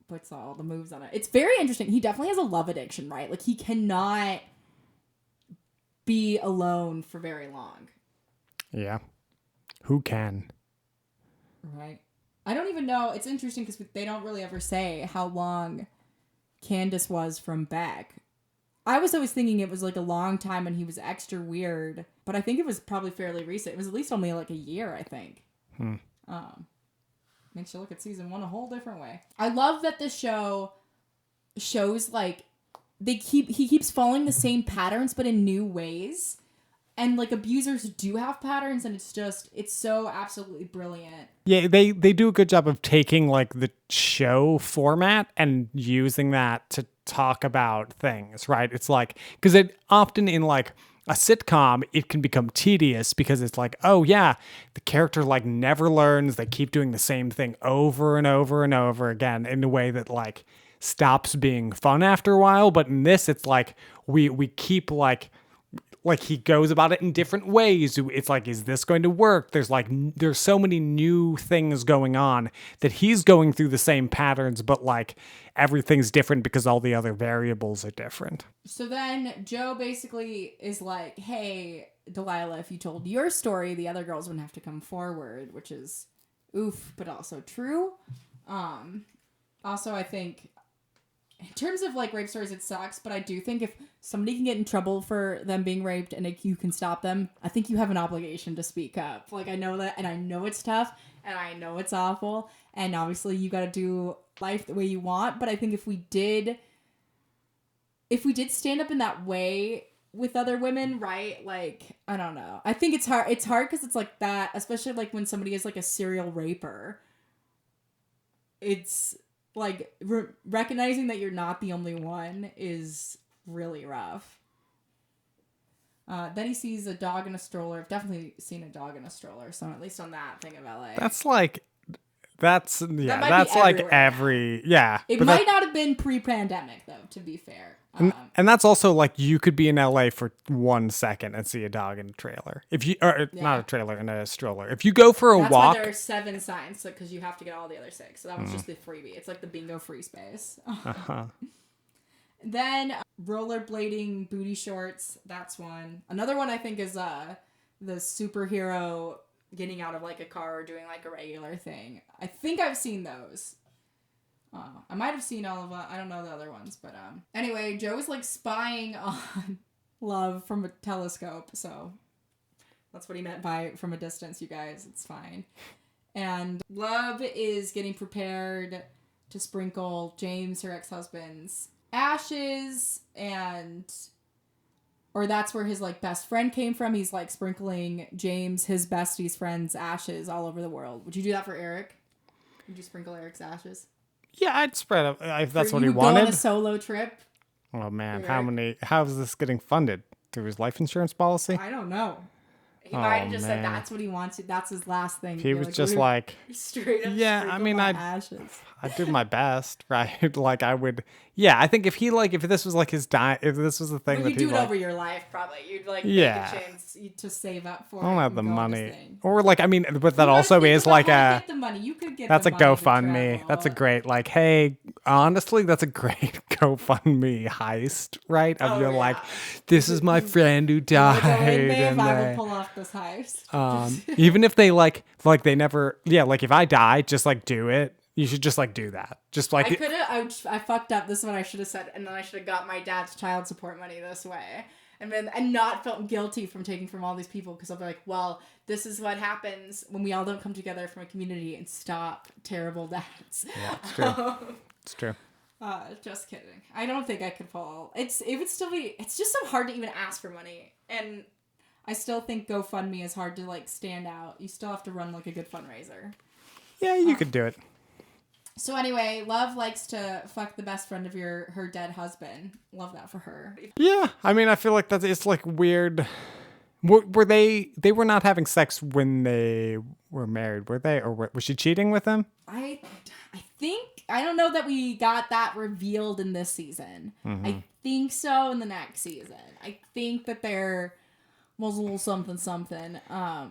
puts all the moves on it. It's very interesting. He definitely has a love addiction, right? Like, he cannot be alone for very long. Yeah. Who can? Right. I don't even know. It's interesting because they don't really ever say how long Candace was from Beck. I was always thinking it was like a long time and he was extra weird, but I think it was probably fairly recent. It was at least only like a year, I think. Makes you look at season 1 a whole different way. I love that this show shows like he keeps following the same patterns but in new ways. And like abusers do have patterns, and it's so absolutely brilliant. Yeah, they do a good job of taking like the show format and using that to talk about things, right? It's like, because it often in like a sitcom, it can become tedious because it's like, oh yeah, the character like never learns. They keep doing the same thing over and over and over again in a way that like stops being fun after a while. But in this, it's like we keep like he goes about it in different ways. It's like, is this going to work? There's so many new things going on that he's going through the same patterns, but like everything's different because all the other variables are different. So then Joe basically is like, hey, Delilah, if you told your story, the other girls wouldn't have to come forward, which is oof, but also true. Also, I think in terms of like rape stories, it sucks, but I do think if somebody can get in trouble for them being raped and you can stop them, I think you have an obligation to speak up. Like, I know that, and I know it's tough, and I know it's awful, and obviously you got to do life the way you want, but I think if we did stand up in that way with other women, right? Like, I don't know. I think it's hard because it's like that, especially like when somebody is like a serial raper. It's like recognizing that you're not the only one is really rough. Then he sees a dog in a stroller. I've definitely seen a dog in a stroller, so at least on that thing of LA. That's like every. It might not have been pre-pandemic though, to be fair. And that's also like you could be in LA for 1 second and see a dog in a trailer. Not a trailer, in a stroller. If you go for a walk. That's why there are 7 signs, because you have to get all the other 6. So that was just the freebie. It's like the bingo free space. Then rollerblading booty shorts. That's one. Another one I think is the superhero getting out of like a car or doing like a regular thing. I think I've seen those. I might have seen all of them. I don't know the other ones, but anyway, Joe is like spying on Love from a telescope, so that's what he meant by from a distance, you guys. It's fine. And Love is getting prepared to sprinkle James, her ex-husband's ashes, or that's where his like best friend came from. He's like sprinkling James, his bestie's friend's ashes all over the world. Would you do that for Eric? Would you sprinkle Eric's ashes? Yeah, I'd spread it if that's what he wanted. wanted. Go on a solo trip. Oh man, how is this getting funded? Through his life insurance policy? I don't know. He might have just said that's what he wants. That's his last thing. He was like, just like straight up. Yeah, I mean, ashes. I'd do my best, right? Like I would. Yeah, I think if this was like his if this was the thing But that you'd do it like, over your life, probably. You'd like Yeah. make a chance to save up for I it. don't have and the go on this money. thing. Or like, I mean, but You that gotta also think is about like how to get the money. You could get that's the a money to GoFundMe. travel. That's a great, like, hey, honestly, that's a great GoFundMe heist, right? Of Oh, you're like, yeah. this is my friend who You wanna go in, died, babe? and I will they, pull off this heist. even if they like they never, yeah, like if I die, just like do it. You should just like do that. Just like I fucked up. This is what I should have said, and then I should have got my dad's child support money this way, and not felt guilty from taking from all these people, because I'll be like, well, this is what happens when we all don't come together from a community and stop terrible dads. Yeah, it's true. It's true. Just kidding. I don't think I could fall. It would still be. It's just so hard to even ask for money, and I still think GoFundMe is hard to like stand out. You still have to run like a good fundraiser. Yeah, you could do it. So anyway, Love likes to fuck the best friend of her dead husband. Love that for her. Yeah, I mean, I feel like it's like weird. Were they were not having sex when they were married, were they? Or was she cheating with him? I think, I don't know that we got that revealed in this season. Mm-hmm. I think so in the next season. I think that there was a little something,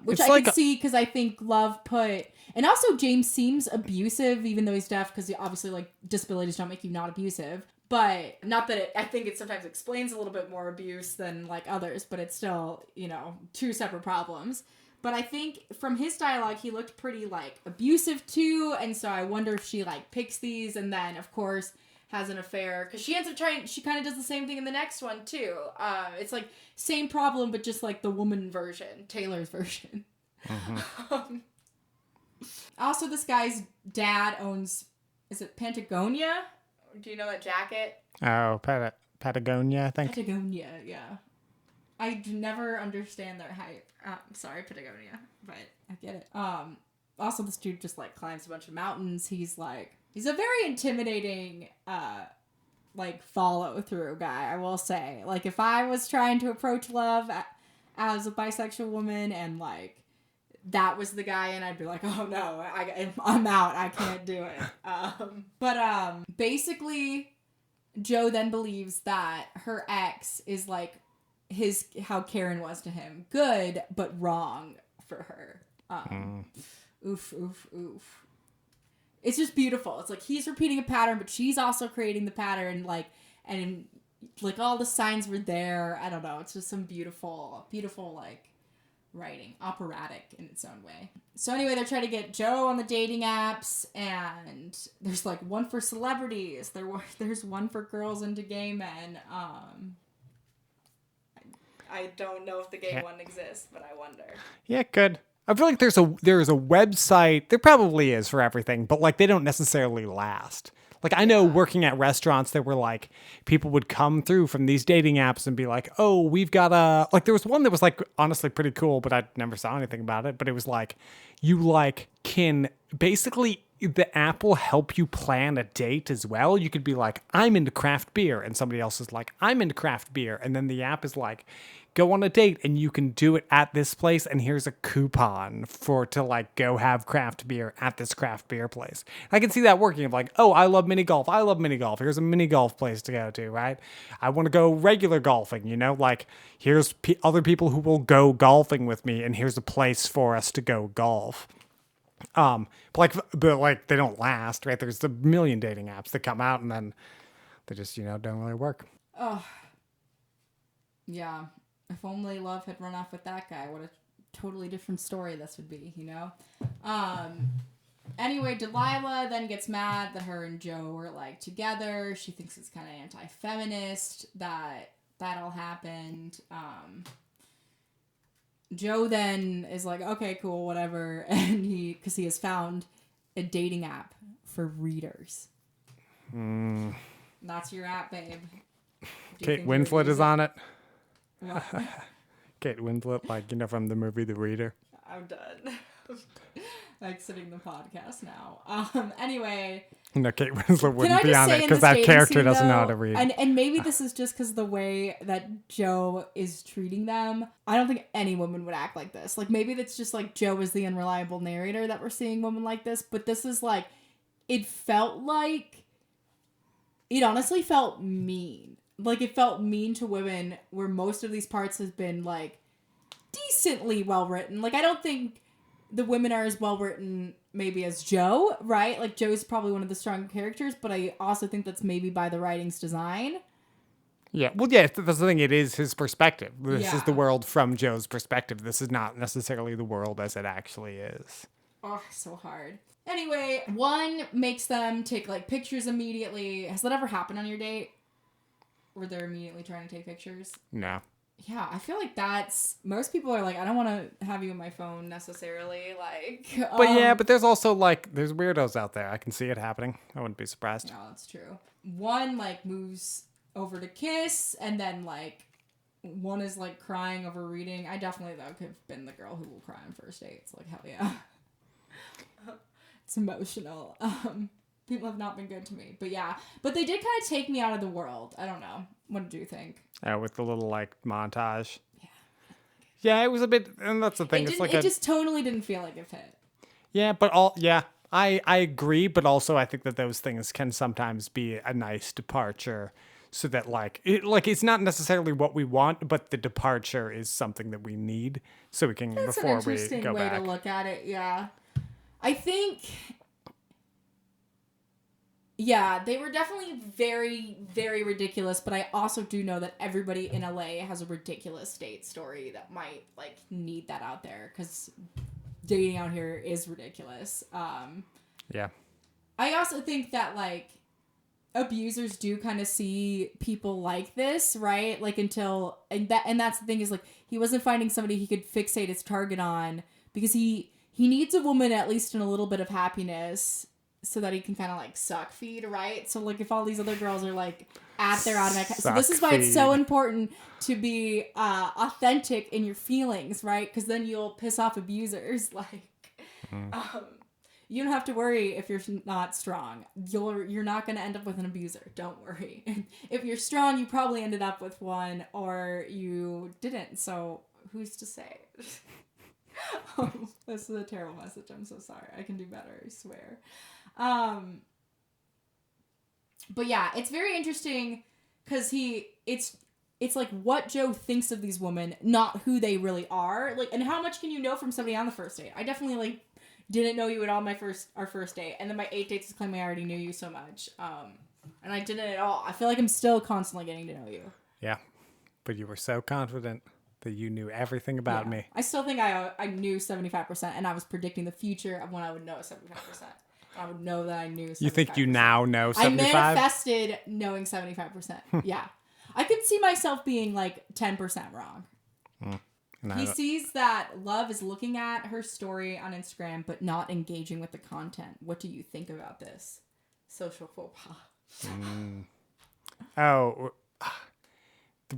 which It's I like could see, because I think Love put, and also James seems abusive, even though he's deaf, because obviously like disabilities don't make you not abusive. But not that I think it sometimes explains a little bit more abuse than like others, but it's still, two separate problems. But I think from his dialogue, he looked pretty like abusive too, and so I wonder if she like picks these, and then of course has an affair, because she ends up she kind of does the same thing in the next one too. It's like same problem, but just like the woman version, Taylor's version. Mm-hmm. Also, this guy's dad owns, is it Patagonia? Do you know that jacket? Oh, Patagonia, I think. Patagonia, yeah. I never understand their hype. Sorry, Patagonia, but I get it. Also, this dude just like climbs a bunch of mountains. He's a very intimidating, like follow through guy. I will say, like, if I was trying to approach Love as a bisexual woman, and like that was the guy, and I'd be like, oh no, I'm out. I can't do it. But basically, Joe then believes that her ex is like how Karen was to him, good but wrong for her. Oof, oof, oof. It's just beautiful. It's like he's repeating a pattern, but she's also creating the pattern. And all the signs were there. I don't know. It's just some beautiful, beautiful like writing, operatic in its own way. So anyway, they're trying to get Joe on the dating apps, and there's like one for celebrities. There's one for girls into gay men. I don't know if the gay one exists, but I wonder. Yeah, good. I feel like there's a website. There probably is for everything, but like they don't necessarily last. Like I know working at restaurants, there were like people would come through from these dating apps and be like, "Oh, we've got a," like there was one that was like honestly pretty cool, but I never saw anything about it. But it was like you like can basically the app will help you plan a date as well. You could be like, "I'm into craft beer," and somebody else is like, "I'm into craft beer," and then the app is like, go on a date and you can do it at this place, and here's a coupon to like go have craft beer at this craft beer place. I can see that working of like, oh, I love mini golf. Here's a mini golf place to go to, right? I want to go regular golfing, like here's other people who will go golfing with me, and here's a place for us to go golf. But they don't last, right? There's a million dating apps that come out and then they just, don't really work. Oh, yeah. If only Love had run off with that guy, what a totally different story this would be, Anyway, Delilah then gets mad that her and Joe were like together. She thinks it's kind of anti-feminist that all happened. Joe then is like, okay, cool, whatever. And because he has found a dating app for readers. That's your app, babe. Kate Winslet is on it. What? Kate Winslet, from the movie The Reader. I'm done. Exiting the podcast now. Anyway. No, Kate Winslet wouldn't be on it because that character doesn't know how to read. And maybe this is just because the way that Joe is treating them. I don't think any woman would act like this. Like maybe that's just like Joe is the unreliable narrator that we're seeing women like this. But this is like, it felt like it honestly felt mean. Like, it felt mean to women where most of these parts has been, like, decently well written. Like, I don't think the women are as well written maybe as Joe, right? Like, Joe's probably one of the strong characters, but I also think that's maybe by the writing's design. Yeah, well, yeah, that's the thing. It is his perspective. This is the Yeah. world from Joe's perspective. This is not necessarily the world as it actually is. Oh, so hard. Anyway, one makes them take, like, pictures immediately. Has that ever happened on your date? Where they're immediately trying to take pictures? No. Yeah, I feel like that's... Most people are like, I don't want to have you in my phone necessarily. Like, But yeah, but there's also, like, there's weirdos out there. I can see it happening. I wouldn't be surprised. no, that's true. One, like, moves over to kiss, and then, like, one is, like, crying over reading. I definitely, though, could have been the girl who will cry on first dates. Like, hell yeah. It's emotional. People have not been good to me. But yeah. But they did kind of take me out of the world. I don't know. What did you think? With the little, like, montage. Yeah. Yeah, it was a bit, and that's the thing. It just totally didn't feel like it fit. Yeah, but I agree, but also I think that those things can sometimes be a nice departure, so that it's not necessarily what we want, but the departure is something that we need, so we can That's before an interesting we go way back. to look at it. Yeah, I think. Yeah, they were definitely very, very ridiculous, but I also do know that everybody in LA has a ridiculous date story that might, like, need that out there, because dating out here is ridiculous. Yeah. I also think that, like, abusers do kind of see people like this, right? Like, until... And that's the thing is, like, he wasn't finding somebody he could fixate his target on, because he needs a woman at least in a little bit of happiness, so that he can kind of, like, suck feed, right? So, like, if all these other girls are, like, at their automatic... So this is why it's so important to be authentic in your feelings, right? Because then you'll piss off abusers. Like, you don't have to worry if you're not strong. You're not going to end up with an abuser. Don't worry. If you're strong, you probably ended up with one, or you didn't. So who's to say? Oh, this is a terrible message. I'm so sorry. I can do better, I swear. But yeah, it's very interesting because it's like what Joe thinks of these women, not who they really are. Like, and how much can you know from somebody on the first date? I definitely, like, didn't know you at all our first date, and then my 8 dates is claiming I already knew you so much. And I didn't at all. I feel like I'm still constantly getting to know you. Yeah, but you were so confident that you knew everything about me. I still think I knew 75%, and I was predicting the future of when I would know 75%. I would know that I knew 75%. You think you now know 75%? I manifested knowing 75%. Yeah. I could see myself being, like, 10% wrong. He sees that Love is looking at her story on Instagram, but not engaging with the content. What do you think about this? Social faux pas. Oh,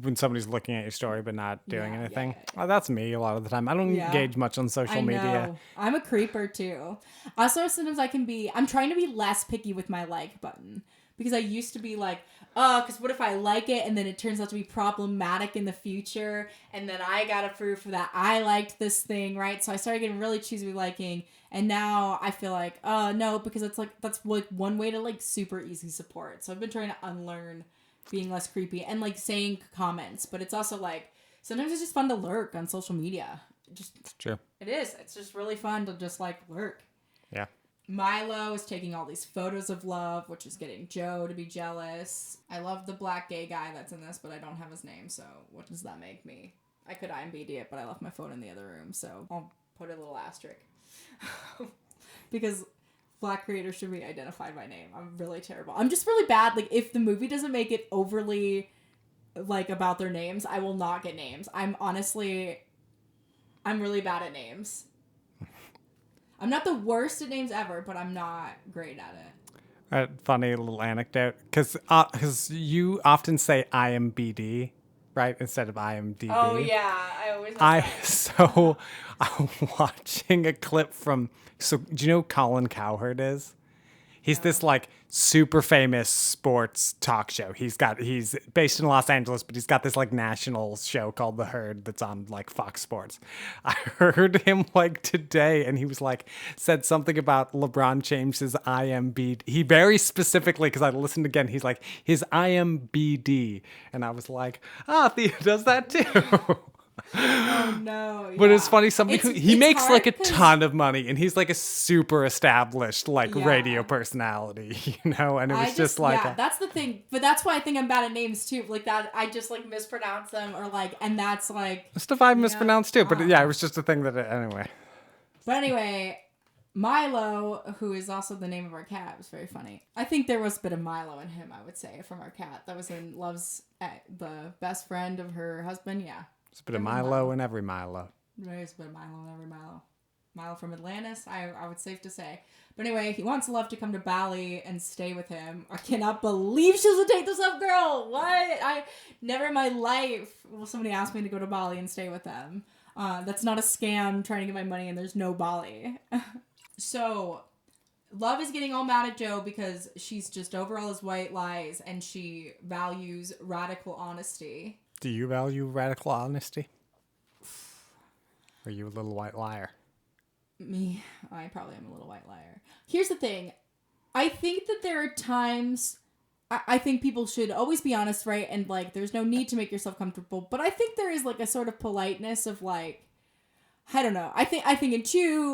when somebody's looking at your story but not doing anything. Yeah. Oh, that's me a lot of the time. I don't engage much on social media. I'm a creeper too. Also, sometimes I'm trying to be less picky with my like button. Because I used to be like, oh, because what if I like it and then it turns out to be problematic in the future, and then I got approved for that. I liked this thing, right? So I started getting really choosy with liking, and now I feel like, oh, no, because it's like, that's like one way to, like, super easy support. So I've been trying to unlearn being less creepy and, like, saying comments, but it's also like, sometimes it's just fun to lurk on social media. It's true. It is. It's just really fun to just, like, lurk. Yeah. Milo is taking all these photos of Love, which is getting Joe to be jealous. I love the black gay guy that's in this, but I don't have his name, so what does that make me? I could IMDb it, but I left my phone in the other room, so I'll put a little asterisk. Because black creators should be identified by name. I'm really terrible. I'm just really bad. Like, if the movie doesn't make it overly, like, about their names, I will not get names. I'm really bad at names. I'm not the worst at names ever, but I'm not great at it. Funny little anecdote, because you often say IMBD, right, instead of IMDb. Oh yeah, I always. So I'm watching a clip from. So do you know who Colin Cowherd is? He's this like super famous sports talk show. He's based in Los Angeles, but he's got this like national show called The Herd that's on like Fox Sports. I heard him like today, and he was like said something about LeBron James's IMBD. He very specifically, because I listened again, he's like his IMBD, and I was like, Theo does that too. Oh no! But yeah. it's funny. He makes like a 'cause- ton of money, and he's like a super established like Yeah. radio personality, you know. And it was just like, that's the thing. But that's why I think I'm bad at names too. Like that, I just like mispronounce them or like, and that's like. stuff I mispronounced too. But yeah, it was just a thing that anyway. But anyway, Milo, who is also the name of our cat, was very funny. I think there was a bit of Milo in him. I would say from our cat that was in Love's the best friend of her husband. Yeah. It's a bit of Milo in every Milo. There's a bit of Milo in every Milo. Milo from Atlantis, I would safe to say. But anyway, he wants Love to come to Bali and stay with him. I cannot believe she doesn't take this up, girl. What? I never in my life will somebody ask me to go to Bali and stay with them. That's not a scam trying to get my money and there's no Bali. So, Love is getting all mad at Joe because she's just over all his white lies and she values radical honesty. Do you value radical honesty? Are you a little white liar? Me, I probably am a little white liar. Here's the thing. I think that there are times, I think people should always be honest, right? And like, there's no need to make yourself comfortable. But I think there is like a sort of politeness of like, I don't know. I think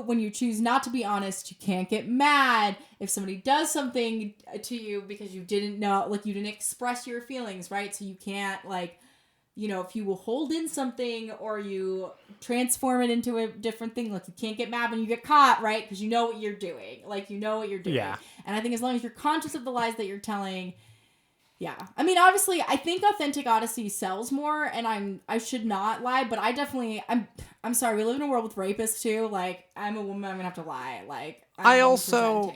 when you choose not to be honest, you can't get mad if somebody does something to you because you didn't know, like you didn't express your feelings, right? So you can't like, you know, if you will hold in something or you transform it into a different thing, like you can't get mad when you get caught, right? Because you know what you're doing. Like, you know what you're doing. Yeah. And I think as long as you're conscious of the lies that you're telling, yeah. I mean, obviously, I think authentic honesty sells more, and I should not lie, but I'm sorry, we live in a world with rapists too. Like, I'm a woman, I'm gonna have to lie. Like, I also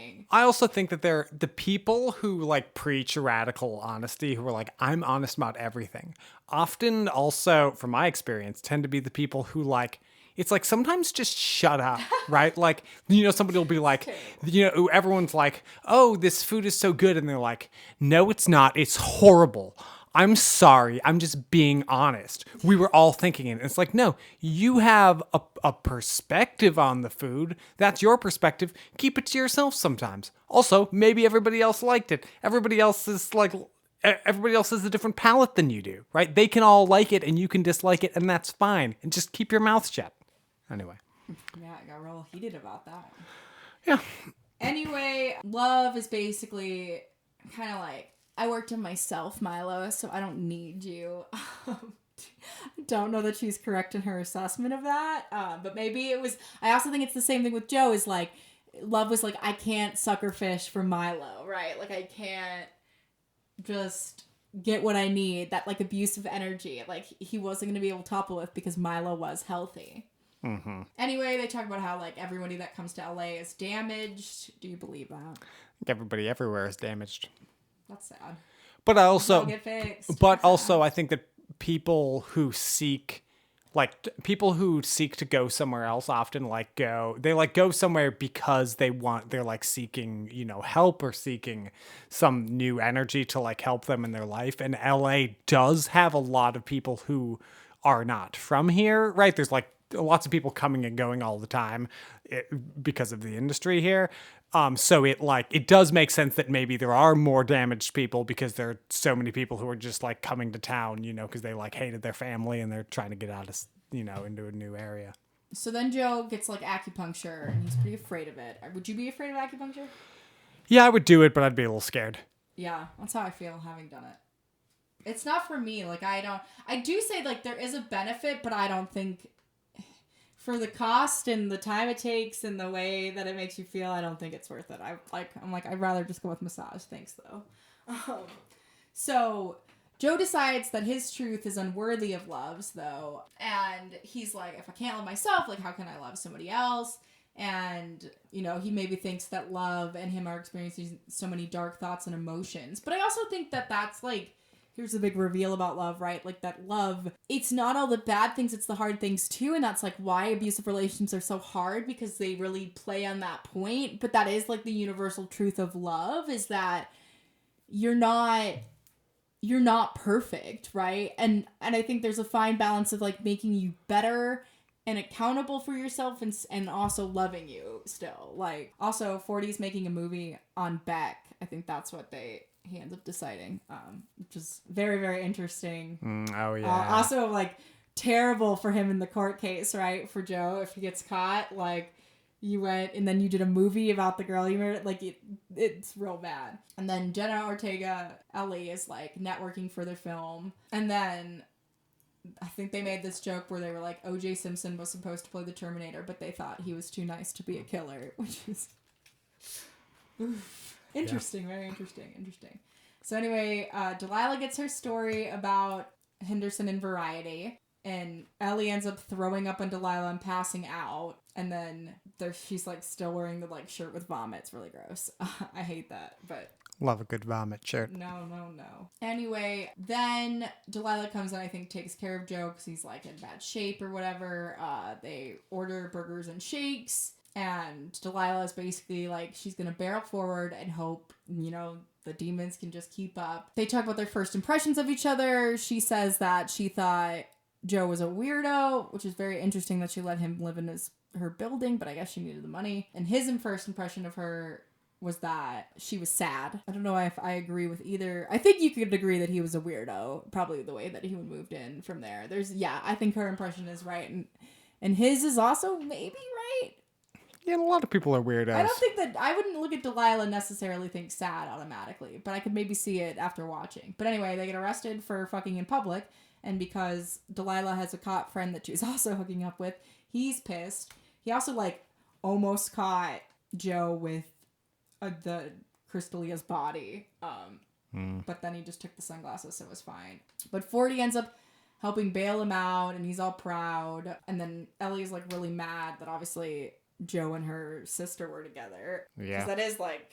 think that they're the people who like preach radical honesty, who are like, I'm honest about everything. Often also, from my experience, tend to be the people who like, it's like sometimes just shut up, right? Like, you know, somebody will be like, you know, everyone's like, oh, this food is so good. And they're like, no, it's not. It's horrible. I'm sorry. I'm just being honest. We were all thinking it. It's like, no, you have a perspective on the food. That's your perspective. Keep it to yourself sometimes. Also, maybe everybody else liked it. Everybody else has a different palate than you do, right? They can all like it and you can dislike it, and that's fine. And just keep your mouth shut. Anyway. Yeah, I got real heated about that. Yeah. Anyway, Love is basically kind of like, I worked on myself, Milo, so I don't need you. I don't know that she's correct in her assessment of that, but maybe it was. I also think it's the same thing with Joe. Is like, Love was like, I can't sucker fish for Milo, right? Like, I can't just get what I need. That like abusive energy, like he wasn't gonna be able to topple with because Milo was healthy. Mm-hmm. Anyway, they talk about how like everybody that comes to LA is damaged. Do you believe that? I think everybody everywhere is damaged. That's sad. But I also, get fixed. But also, I think that people who seek to go somewhere else often go somewhere because they're like seeking, you know, help or seeking some new energy to like help them in their life. And LA does have a lot of people who are not from here, right? There's like lots of people coming and going all the time because of the industry here. So it does make sense that maybe there are more damaged people because there are so many people who are just like coming to town, you know, because they like hated their family and they're trying to get out of, you know, into a new area. So then Joe gets like acupuncture and he's pretty afraid of it. Would you be afraid of acupuncture? Yeah, I would do it, but I'd be a little scared. Yeah, that's how I feel having done it. It's not for me. Like, I do say like there is a benefit, but I don't think for the cost and the time it takes and the way that it makes you feel, I don't think it's worth it. I'm like, I'd rather just go with massage. Thanks, though. So Joe decides that his truth is unworthy of Love's, though. And he's like, if I can't love myself, like, how can I love somebody else? And, you know, he maybe thinks that Love and him are experiencing so many dark thoughts and emotions. But I also think that that's, like, here's the big reveal about love, right? Like that love, it's not all the bad things, it's the hard things too. And that's like why abusive relationships are so hard, because they really play on that point. But that is like the universal truth of love, is that you're not perfect, right? And I think there's a fine balance of like making you better and accountable for yourself, and also loving you still. Like, also 40's making a movie on Beck. I think that's what he ends up deciding, which is very, very interesting. Oh yeah. Also, like, terrible for him in the court case, right? For Joe, if he gets caught, like, you went and then you did a movie about the girl you married. Like, it's real bad. And then Jenna Ortega, Ellie, is like networking for their film. And then I think they made this joke where they were like, O.J. Simpson was supposed to play the Terminator, but they thought he was too nice to be a killer, which is interesting, very interesting. So anyway, Delilah gets her story about Henderson in Variety, and Ellie ends up throwing up on Delilah and passing out, and then she's like still wearing the like shirt with vomit. It's really gross. I hate that, but love a good vomit shirt. No. Anyway, then Delilah comes and I think takes care of Joe because he's like in bad shape or whatever. They order burgers and shakes, and Delilah is basically like, she's gonna barrel forward and hope, the demons can just keep up. They talk about their first impressions of each other. She says that she thought Joe was a weirdo, which is very interesting that she let him live in her building, but I guess she needed the money. And his first impression of her was that she was sad. I don't know if I agree with either. I think you could agree that he was a weirdo, probably the way that he moved in from there. I think her impression is right, and his is also maybe right. Yeah, a lot of people are weirdos. I don't think that, I wouldn't look at Delilah and necessarily think sad automatically, but I could maybe see it after watching. But anyway, they get arrested for fucking in public, and because Delilah has a cop friend that she's also hooking up with, he's pissed. He also like almost caught Joe with the Crystalia's body, but then he just took the sunglasses, so it was fine. But 40 ends up helping bail him out, and he's all proud. And then Ellie's like really mad that obviously Joe and her sister were together. Yeah, because that is like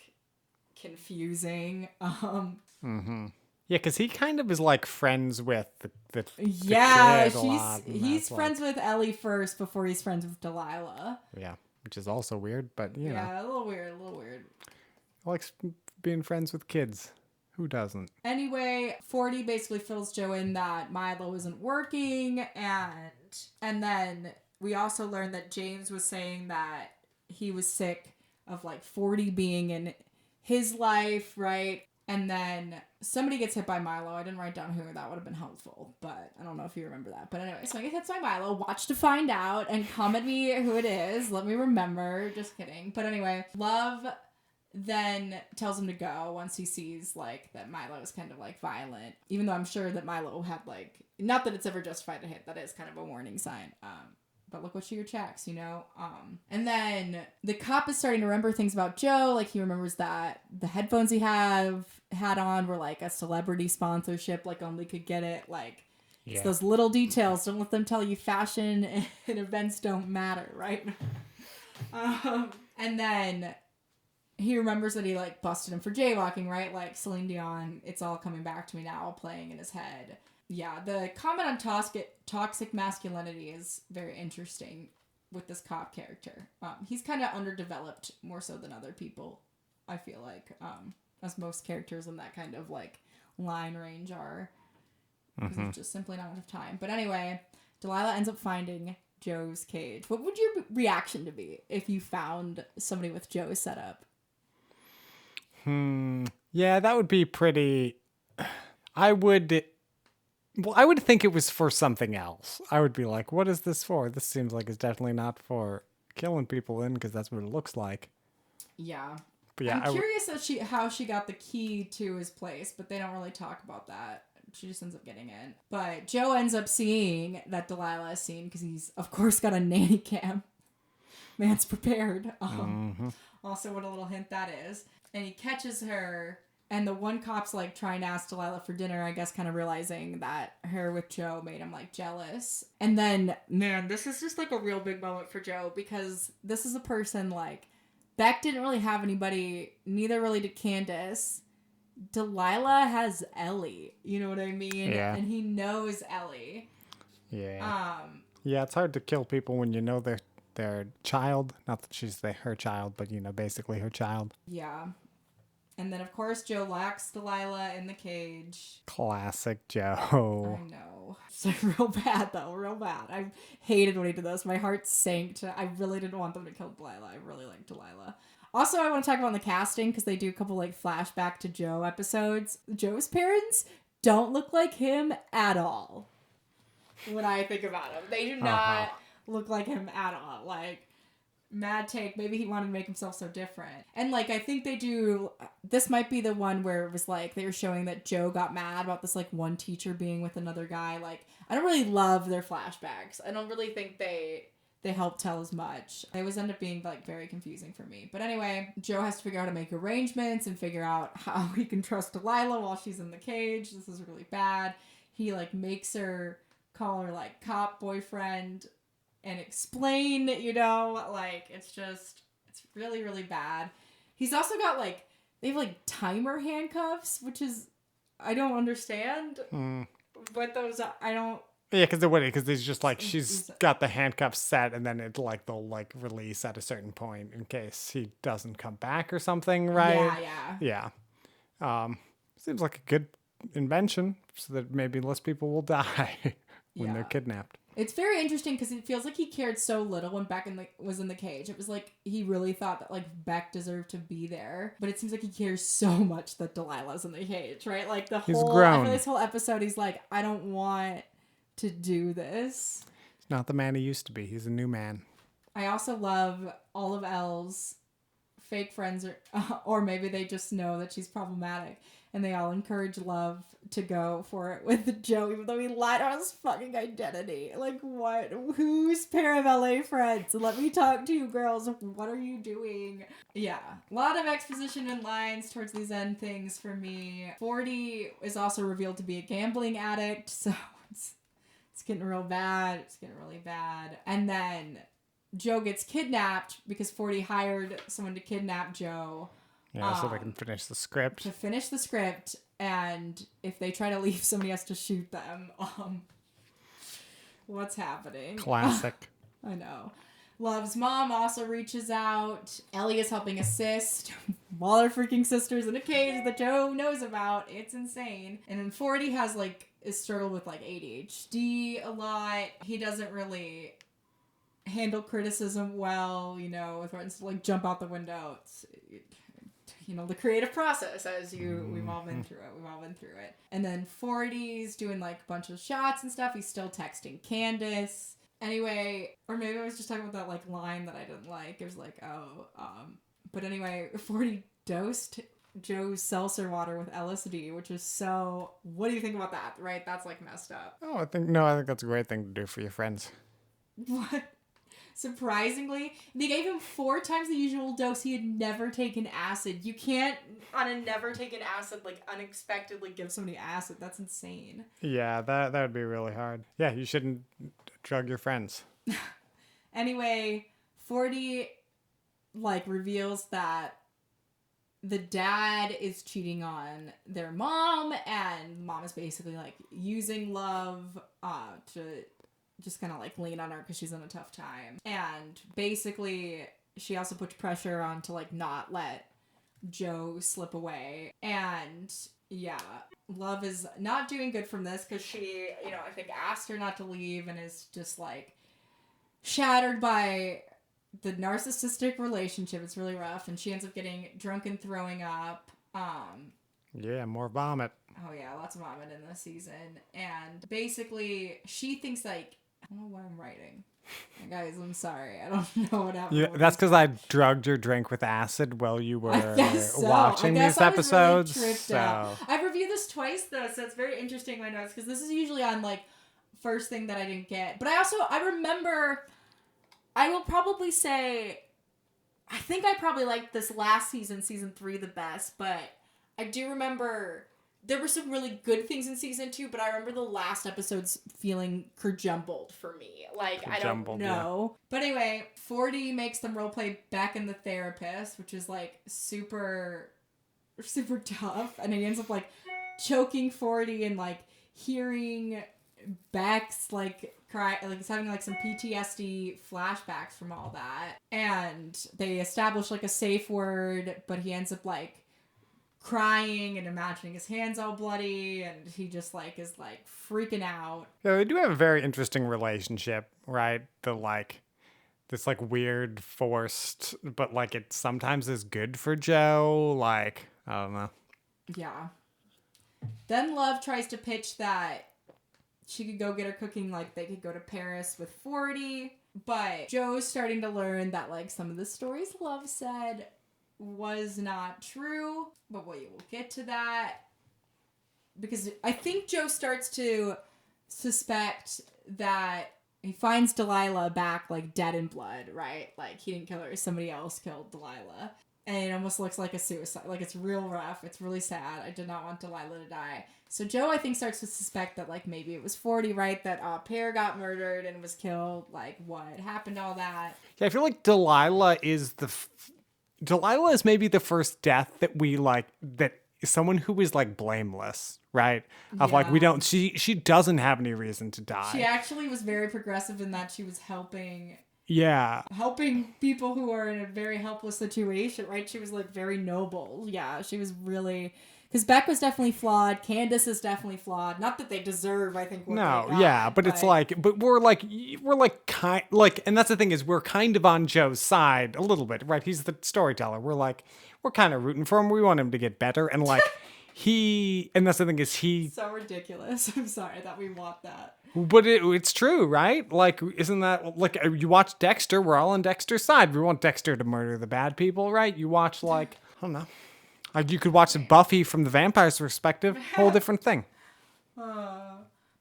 confusing. Yeah, because he kind of is like friends with the yeah, kid a lot, he's friends with Ellie first before he's friends with Delilah. Yeah, which is also weird, but you know. Yeah, a little weird. Likes being friends with kids. Who doesn't? Anyway, 40 basically fills Joe in that Milo isn't working, and then we also learned that James was saying that he was sick of like 40 being in his life, right? And then somebody gets hit by Milo. I didn't write down who. That would have been helpful, but I don't know if you remember that. But anyway, so I get hit by Milo. Watch to find out and comment me who it is. Let me remember. Just kidding. But anyway, Love then tells him to go once he sees like that Milo is kind of like violent, even though I'm sure that Milo had like, not that it's ever justified a hit, that is kind of a warning sign, but look what your checks, and then the cop is starting to remember things about Joe. Like he remembers that the headphones he had on were like a celebrity sponsorship, like only could get it. Like, it's those little details, don't let them tell you fashion and events don't matter, right? And then he remembers that he like busted him for jaywalking, right? Like Celine Dion, It's All Coming Back to Me Now, playing in his head. Yeah, the comment on toxic masculinity is very interesting with this cop character. He's kind of underdeveloped more so than other people, I feel like, as most characters in that kind of like line range are, because there's just simply not enough time. But anyway, Delilah ends up finding Joe's cage. What would your reaction to be if you found somebody with Joe's setup? Yeah, that would be pretty. I would think it was for something else. I would be like, what is this for? This seems like it's definitely not for killing people in, because that's what it looks like. Yeah. But yeah, I'm curious how she got the key to his place, but they don't really talk about that. She just ends up getting in. But Joe ends up seeing that Delilah is seen, because he's, of course, got a nanny cam. Man's prepared. Also, what a little hint that is. And he catches her, and the one cop's like trying to ask Delilah for dinner, I guess, kind of realizing that her with Joe made him like jealous. And then, man, this is just like a real big moment for Joe, because this is a person like, Beck didn't really have anybody, neither really did Candace. Delilah has Ellie. You know what I mean? Yeah. And he knows Ellie. Yeah. Yeah, it's hard to kill people when you know their child. Not that she's her child, but basically her child. Yeah. And then, of course, Joe locks Delilah in the cage. Classic Joe. I know. So real bad, though. Real bad. I hated when he did this. My heart sank. I really didn't want them to kill Delilah. I really liked Delilah. Also, I want to talk about the casting because they do a couple like flashback to Joe episodes. Joe's parents don't look like him at all. When I think about him, they do not look like him at all. Like, mad take. Maybe he wanted to make himself so different. And like, I think they do. This might be the one where it was like they were showing that Joe got mad about this like one teacher being with another guy. Like, I don't really love their flashbacks. I don't really think they help tell as much. They always end up being like very confusing for me. But anyway, Joe has to figure out how to make arrangements and figure out how he can trust Delilah while she's in the cage. This is really bad. He like makes her call her like cop boyfriend and explain, like it's really, really bad. He's also got like, they have like timer handcuffs, which is, I don't understand. But those, I don't. Yeah, because he's just like, she's got the handcuffs set and then they'll like release at a certain point in case he doesn't come back or something, right? Yeah. Seems like a good invention so that maybe less people will die when they're kidnapped. It's very interesting because it feels like he cared so little when Beck was in the cage. It was like he really thought that like Beck deserved to be there, but it seems like he cares so much that Delilah's in the cage, right? Like he's grown. I feel this whole episode, he's like, I don't want to do this. He's not the man he used to be. He's a new man. I also love all of Elle's fake friends, or maybe they just know that she's problematic, and they all encourage Love to go for it with Joe, even though he lied on his fucking identity. Like, what? Whose pair of LA friends? Let me talk to you girls. What are you doing? Yeah. A lot of exposition and lines towards these end things for me. 40 is also revealed to be a gambling addict, so it's getting real bad. It's getting really bad. And then Joe gets kidnapped because 40 hired someone to kidnap Joe. Yeah, so they can finish the script. To finish the script, and if they try to leave, somebody has to shoot them. What's happening? Classic. I know. Love's mom also reaches out. Ellie is helping assist while her freaking sister's in a cage that Joe knows about. It's insane. And then 40 has is struggled with ADHD a lot. He doesn't really handle criticism well, with threatens to jump out the window. It's the creative process as we've all been through it. And then 40's doing a bunch of shots and stuff. He's still texting Candace. Anyway, or maybe I was just talking about that line that I didn't like. It was but anyway, 40 dosed Joe's seltzer water with LSD, which is so, what do you think about that? Right? That's messed up. Oh, I think that's a great thing to do for your friends. What? Surprisingly, they gave him 4 times the usual dose. He had never taken acid. You can't, on a never taken acid, unexpectedly give somebody acid. That's insane. Yeah, that would be really hard. Yeah, you shouldn't drug your friends. Anyway, 40, reveals that the dad is cheating on their mom, and mom is basically, using Love to just kind of lean on her because she's in a tough time. And basically she also puts pressure on to not let Joe slip away. And yeah, Love is not doing good from this because she, I think asked her not to leave and is just shattered by the narcissistic relationship. It's really rough, and she ends up getting drunk and throwing up. Yeah, more vomit. Oh yeah, lots of vomit in this season. And basically she thinks I don't know what I'm writing. Guys, I'm sorry. I don't know what happened. Yeah, that's because I drugged your drink with acid while you were watching these episodes. Really I've reviewed this twice though, so it's very interesting, my notes, because this is usually on first thing that I didn't get. But I remember, I will probably say, I think I probably liked this last season 3, the best, but I do remember there were some really good things in season 2, but I remember the last episodes feeling kerjumbled for me. I don't know. Yeah. But anyway, 40 makes them roleplay Beck and the therapist, which is super super tough, and he ends up like choking 40 and like hearing Bex like cry, like he's having like some PTSD flashbacks from all that, and they establish like a safe word, but he ends up like crying and imagining his hands all bloody, and he just like is like freaking out. Yeah, they do have a very interesting relationship, right? The like this like weird forced, but like it sometimes is good for Joe. Like, I don't know. Yeah. Then Love tries to pitch that she could go get her cooking, like they could go to Paris with 40. But Joe's starting to learn that like some of the stories Love said was not true. But we will get to that. Because I think Joe starts to suspect that he finds Delilah back like dead in blood, right? Like he didn't kill her, somebody else killed Delilah. And it almost looks like a suicide. Like it's real rough. It's really sad. I did not want Delilah to die. So Joe, I think, starts to suspect that like maybe it was 40, right? That Pear got murdered and was killed. Like what happened to all that? Yeah, I feel like Delilah is Delilah is maybe the first death that we like that someone who is like blameless, right? Of like we Yeah. don't she doesn't have any reason to die. She actually was very progressive in that she was helping Yeah. people who are in a very helpless situation, right? She was like very noble. Yeah, she was really, because Beck was definitely flawed. Candace is definitely flawed. Not that they deserve, I think, what No, they got, yeah, but it's like, but we're like kind, like, and that's the thing is we're kind of on Joe's side a little bit, right? He's the storyteller. We're kind of rooting for him. We want him to get better, and like and that's the thing is so ridiculous. I'm sorry that we want that. But it's true, right? Like, isn't that like you watch Dexter? We're all on Dexter's side. We want Dexter to murder the bad people, right? You watch like I don't know, like you could watch Buffy from the vampire's perspective, whole different thing.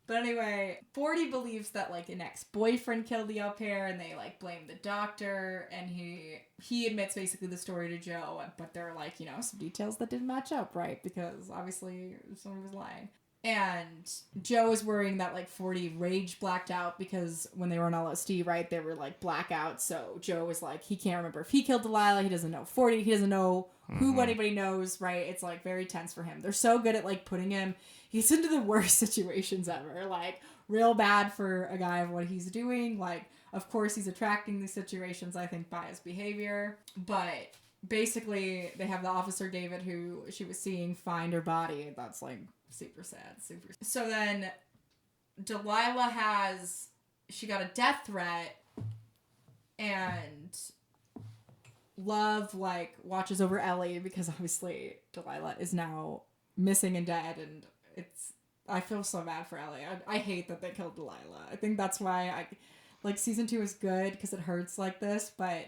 But anyway, 40 believes that like an ex-boyfriend killed the au pair, and they like blame the doctor, and he admits basically the story to Joe, but there are like, some details that didn't match up, right? Because obviously someone was lying. And Joe is worrying that like 40 rage blacked out because when they were on LSD, right, they were like blackouts. So Joe was like, he can't remember if he killed Delilah. He doesn't know 40. He doesn't know who anybody knows, right? It's like very tense for him. They're so good at like putting him, he's into the worst situations ever. Like real bad for a guy of what he's doing. Like, of course, he's attracting these situations, I think, by his behavior. But basically, they have the officer David who she was seeing find her body. That's like super sad. So then Delilah she got a death threat, and Love like watches over Ellie because obviously Delilah is now missing and dead, and I feel so bad for Ellie. I hate that they killed Delilah. I think that's why I like season 2 is good because it hurts like this, but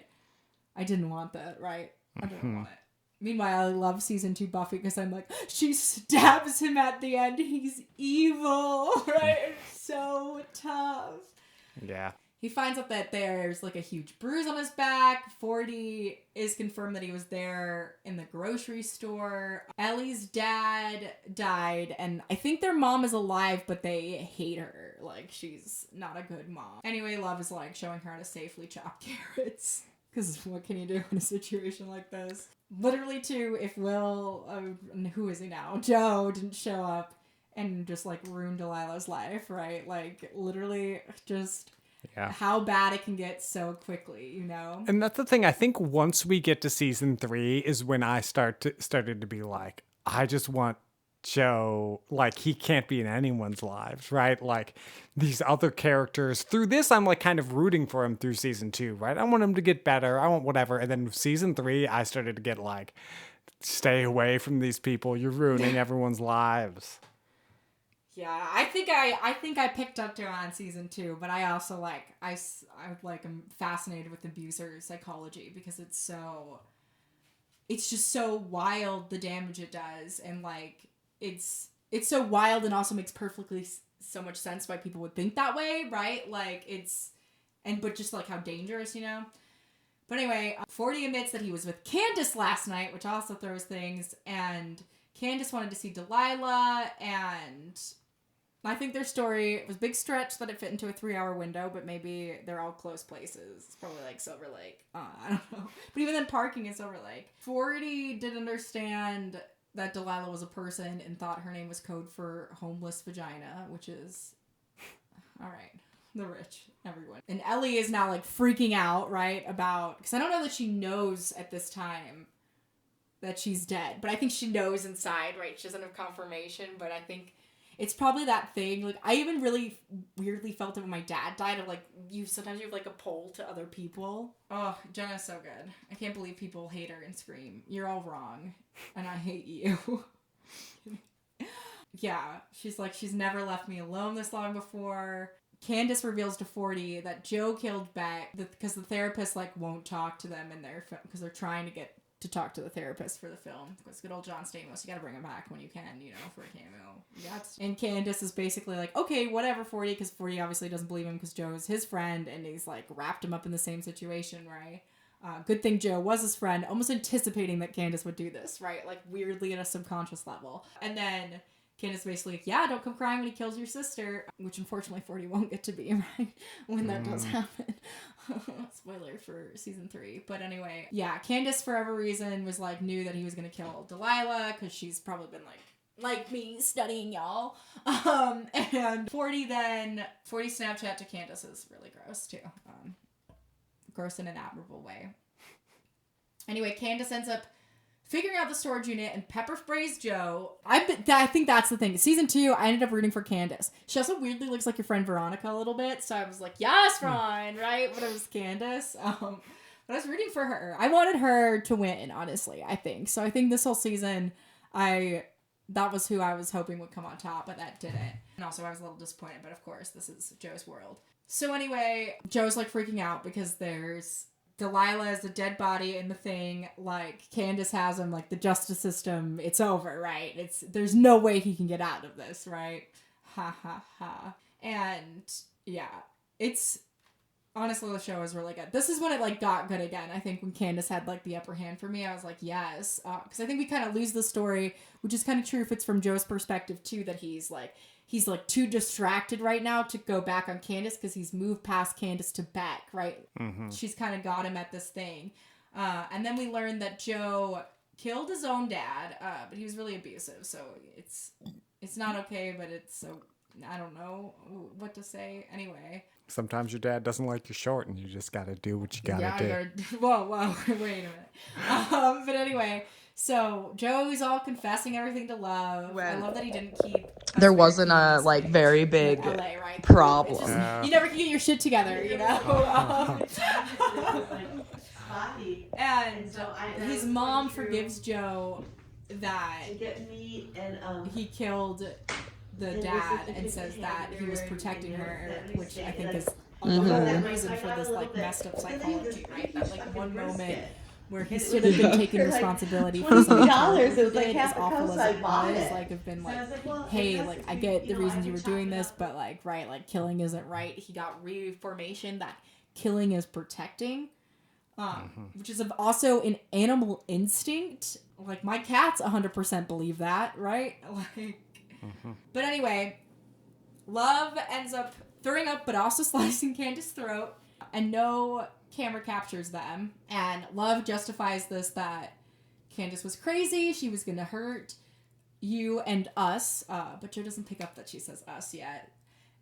I didn't want that, right? I didn't want it. Meanwhile, I love season 2 Buffy because I'm like, she stabs him at the end. He's evil, right? It's so tough. Yeah. He finds out that there's like a huge bruise on his back. 40 is confirmed that he was there in the grocery store. Ellie's dad died, and I think their mom is alive, but they hate her. Like, she's not a good mom. Anyway, Love is like showing her how to safely chop carrots. Because what can you do in a situation like this? Literally, too, if Will, who is he now? Joe didn't show up and just like ruin Delilah's life, right? Like, literally just... Yeah. How bad it can get so quickly, And that's the thing. I think once we get to season 3 is when I started to be like, I just want Joe, like he can't be in anyone's lives, right? Like these other characters. Through this, I'm like kind of rooting for him through season 2, right? I want him to get better. I want whatever. And then season 3, I started to get like, stay away from these people. You're ruining everyone's lives. Yeah, I think I picked up to it on season 2, but I also am fascinated with abuser psychology because it's just so wild the damage it does, and like it's so wild and also makes perfectly so much sense why people would think that way, right? Like but just like how dangerous, But anyway, 40 admits that he was with Candace last night, which also throws things, and Candace wanted to see Delilah, and I think their story was a big stretch that it fit into a 3-hour window, but maybe they're all close places. It's probably like Silver Lake. I don't know. But even then, parking in Silver Lake. 40 did understand that Delilah was a person and thought her name was code for homeless vagina, which is, all right, the rich, everyone. And Ellie is now like freaking out, right, about, because I don't know that she knows at this time that she's dead, but I think she knows inside, right? She doesn't have confirmation, but I think it's probably that thing. Like, I even really weirdly felt it when my dad died, of like, sometimes you have like a pull to other people. Oh, Jenna's so good. I can't believe people hate her and scream. You're all wrong, and I hate you. Yeah, she's like, she's never left me alone this long before. Candace reveals to 40 that Joe killed Beck because the therapist like won't talk to them in their film because they're trying to get to talk to the therapist for the film. Because good old John Stamos, you gotta bring him back when you can, you know, for a cameo. And Candace is basically like, okay, whatever, 40, because 40 obviously doesn't believe him because Joe is his friend and he's like wrapped him up in the same situation, right? Good thing Joe was his friend, almost anticipating that Candace would do this, right? Like weirdly at a subconscious level. And then Candace basically like, yeah, don't come crying when he kills your sister, which unfortunately 40 won't get to be, right? When that does happen. Spoiler for season 3. But anyway, yeah, Candace for whatever reason was like, knew that he was going to kill Delilah because she's probably been like me studying y'all. And 40 Snapchat to Candace is really gross too. Gross in an admirable way. Anyway, Candace ends up figuring out the storage unit and pepper sprays Joe. I think that's the thing. Season 2, I ended up rooting for Candace. She also weirdly looks like your friend Veronica a little bit, so I was like, yes, Ron, right? But it was Candace. But I was rooting for her. I wanted her to win, honestly, I think. So I think this whole season, that was who I was hoping would come on top, but that didn't. And also I was a little disappointed, but of course, this is Joe's world. So anyway, Joe's like freaking out because there's Delilah is a dead body in the thing, like Candace has him, like the justice system, it's over, right? There's no way he can get out of this, right? Ha ha ha. And yeah, it's honestly, the show is really good. This is when it like got good again. I think when Candace had like the upper hand for me, I was like, yes, because I think we kind of lose the story, which is kind of true if it's from Joe's perspective too, that he's too distracted right now to go back on Candace because he's moved past Candace to Beck, right? Mm-hmm. She's kind of got him at this thing. And then we learned that Joe killed his own dad, but he was really abusive. So it's not okay, but it's so, I don't know what to say. Anyway. Sometimes your dad doesn't like you short and you just got to do what you got to do. Whoa, wait a minute. But anyway, so Joey's all confessing everything to Love. I love that he didn't keep... There wasn't a, like, very big LA, right? Problem. Just, you never can get your shit together, you know? And his mom forgives Joe that he killed the dad and says that he was protecting her, which I think is the whole reason for this like messed up psychology, right? That like one moment where he should have been taking responsibility for something $20. It was like as awful as it was, like have been like, hey, like I get the reasons you were doing this, but like right, like killing isn't right. He got reformation that killing is protecting, which is also an animal instinct. Like my cats 100% believe that, right? Like. But anyway, Love ends up throwing up but also slicing Candace's throat, and no camera captures them. And Love justifies this that Candace was crazy, she was gonna hurt you and us, but Joe doesn't pick up that she says us yet.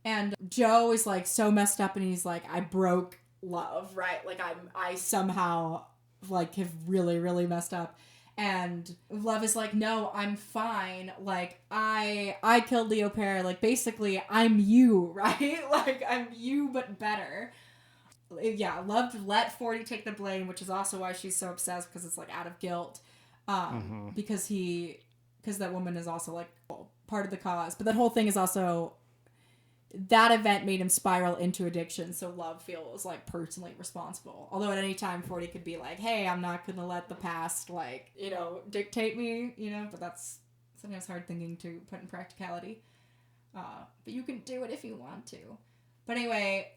And Joe is like so messed up and he's like, I broke Love, right? Like I somehow like have really, really messed up. And Love is like, no, I'm fine. Like, I killed the au pair. Like, basically, I'm you, right? Like, I'm you, but better. Yeah, Love let 40 take the blame, which is also why she's so obsessed, because it's, like, out of guilt. Because that woman is also, like, part of the cause. But that whole thing is also... That event made him spiral into addiction, so Love feels like personally responsible. Although at any time 40 could be like, hey, I'm not gonna let the past like, you know, dictate me, you know, but that's sometimes hard thinking to put in practicality. But you can do it if you want to. But anyway,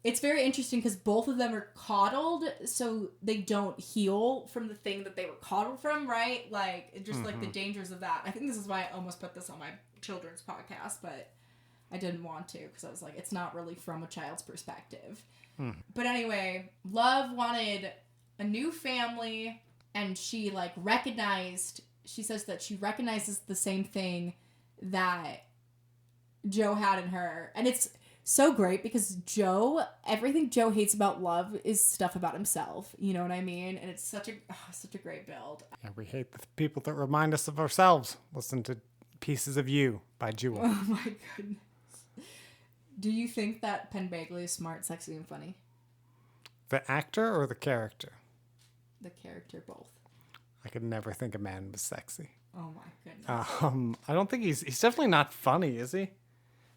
it's very interesting because both of them are coddled, so they don't heal from the thing that they were coddled from, right? Like, just like the dangers of that. I think this is why I almost put this on my children's podcast, but I didn't want to because I was like, it's not really from a child's perspective. But anyway, Love wanted a new family and she like recognized she says that she recognizes the same thing that Joe had in her. And it's so great because everything Joe hates about love is stuff about himself. You know what I mean? And it's such a great build. Yeah, we hate the people that remind us of ourselves. Listen to Pieces of You by Jewel. Oh my goodness. Do you think that Penn Badgley is smart, sexy, and funny? The actor or the character? The character, both. I could never think a man was sexy. Oh my goodness. I don't think he's definitely not funny, is he?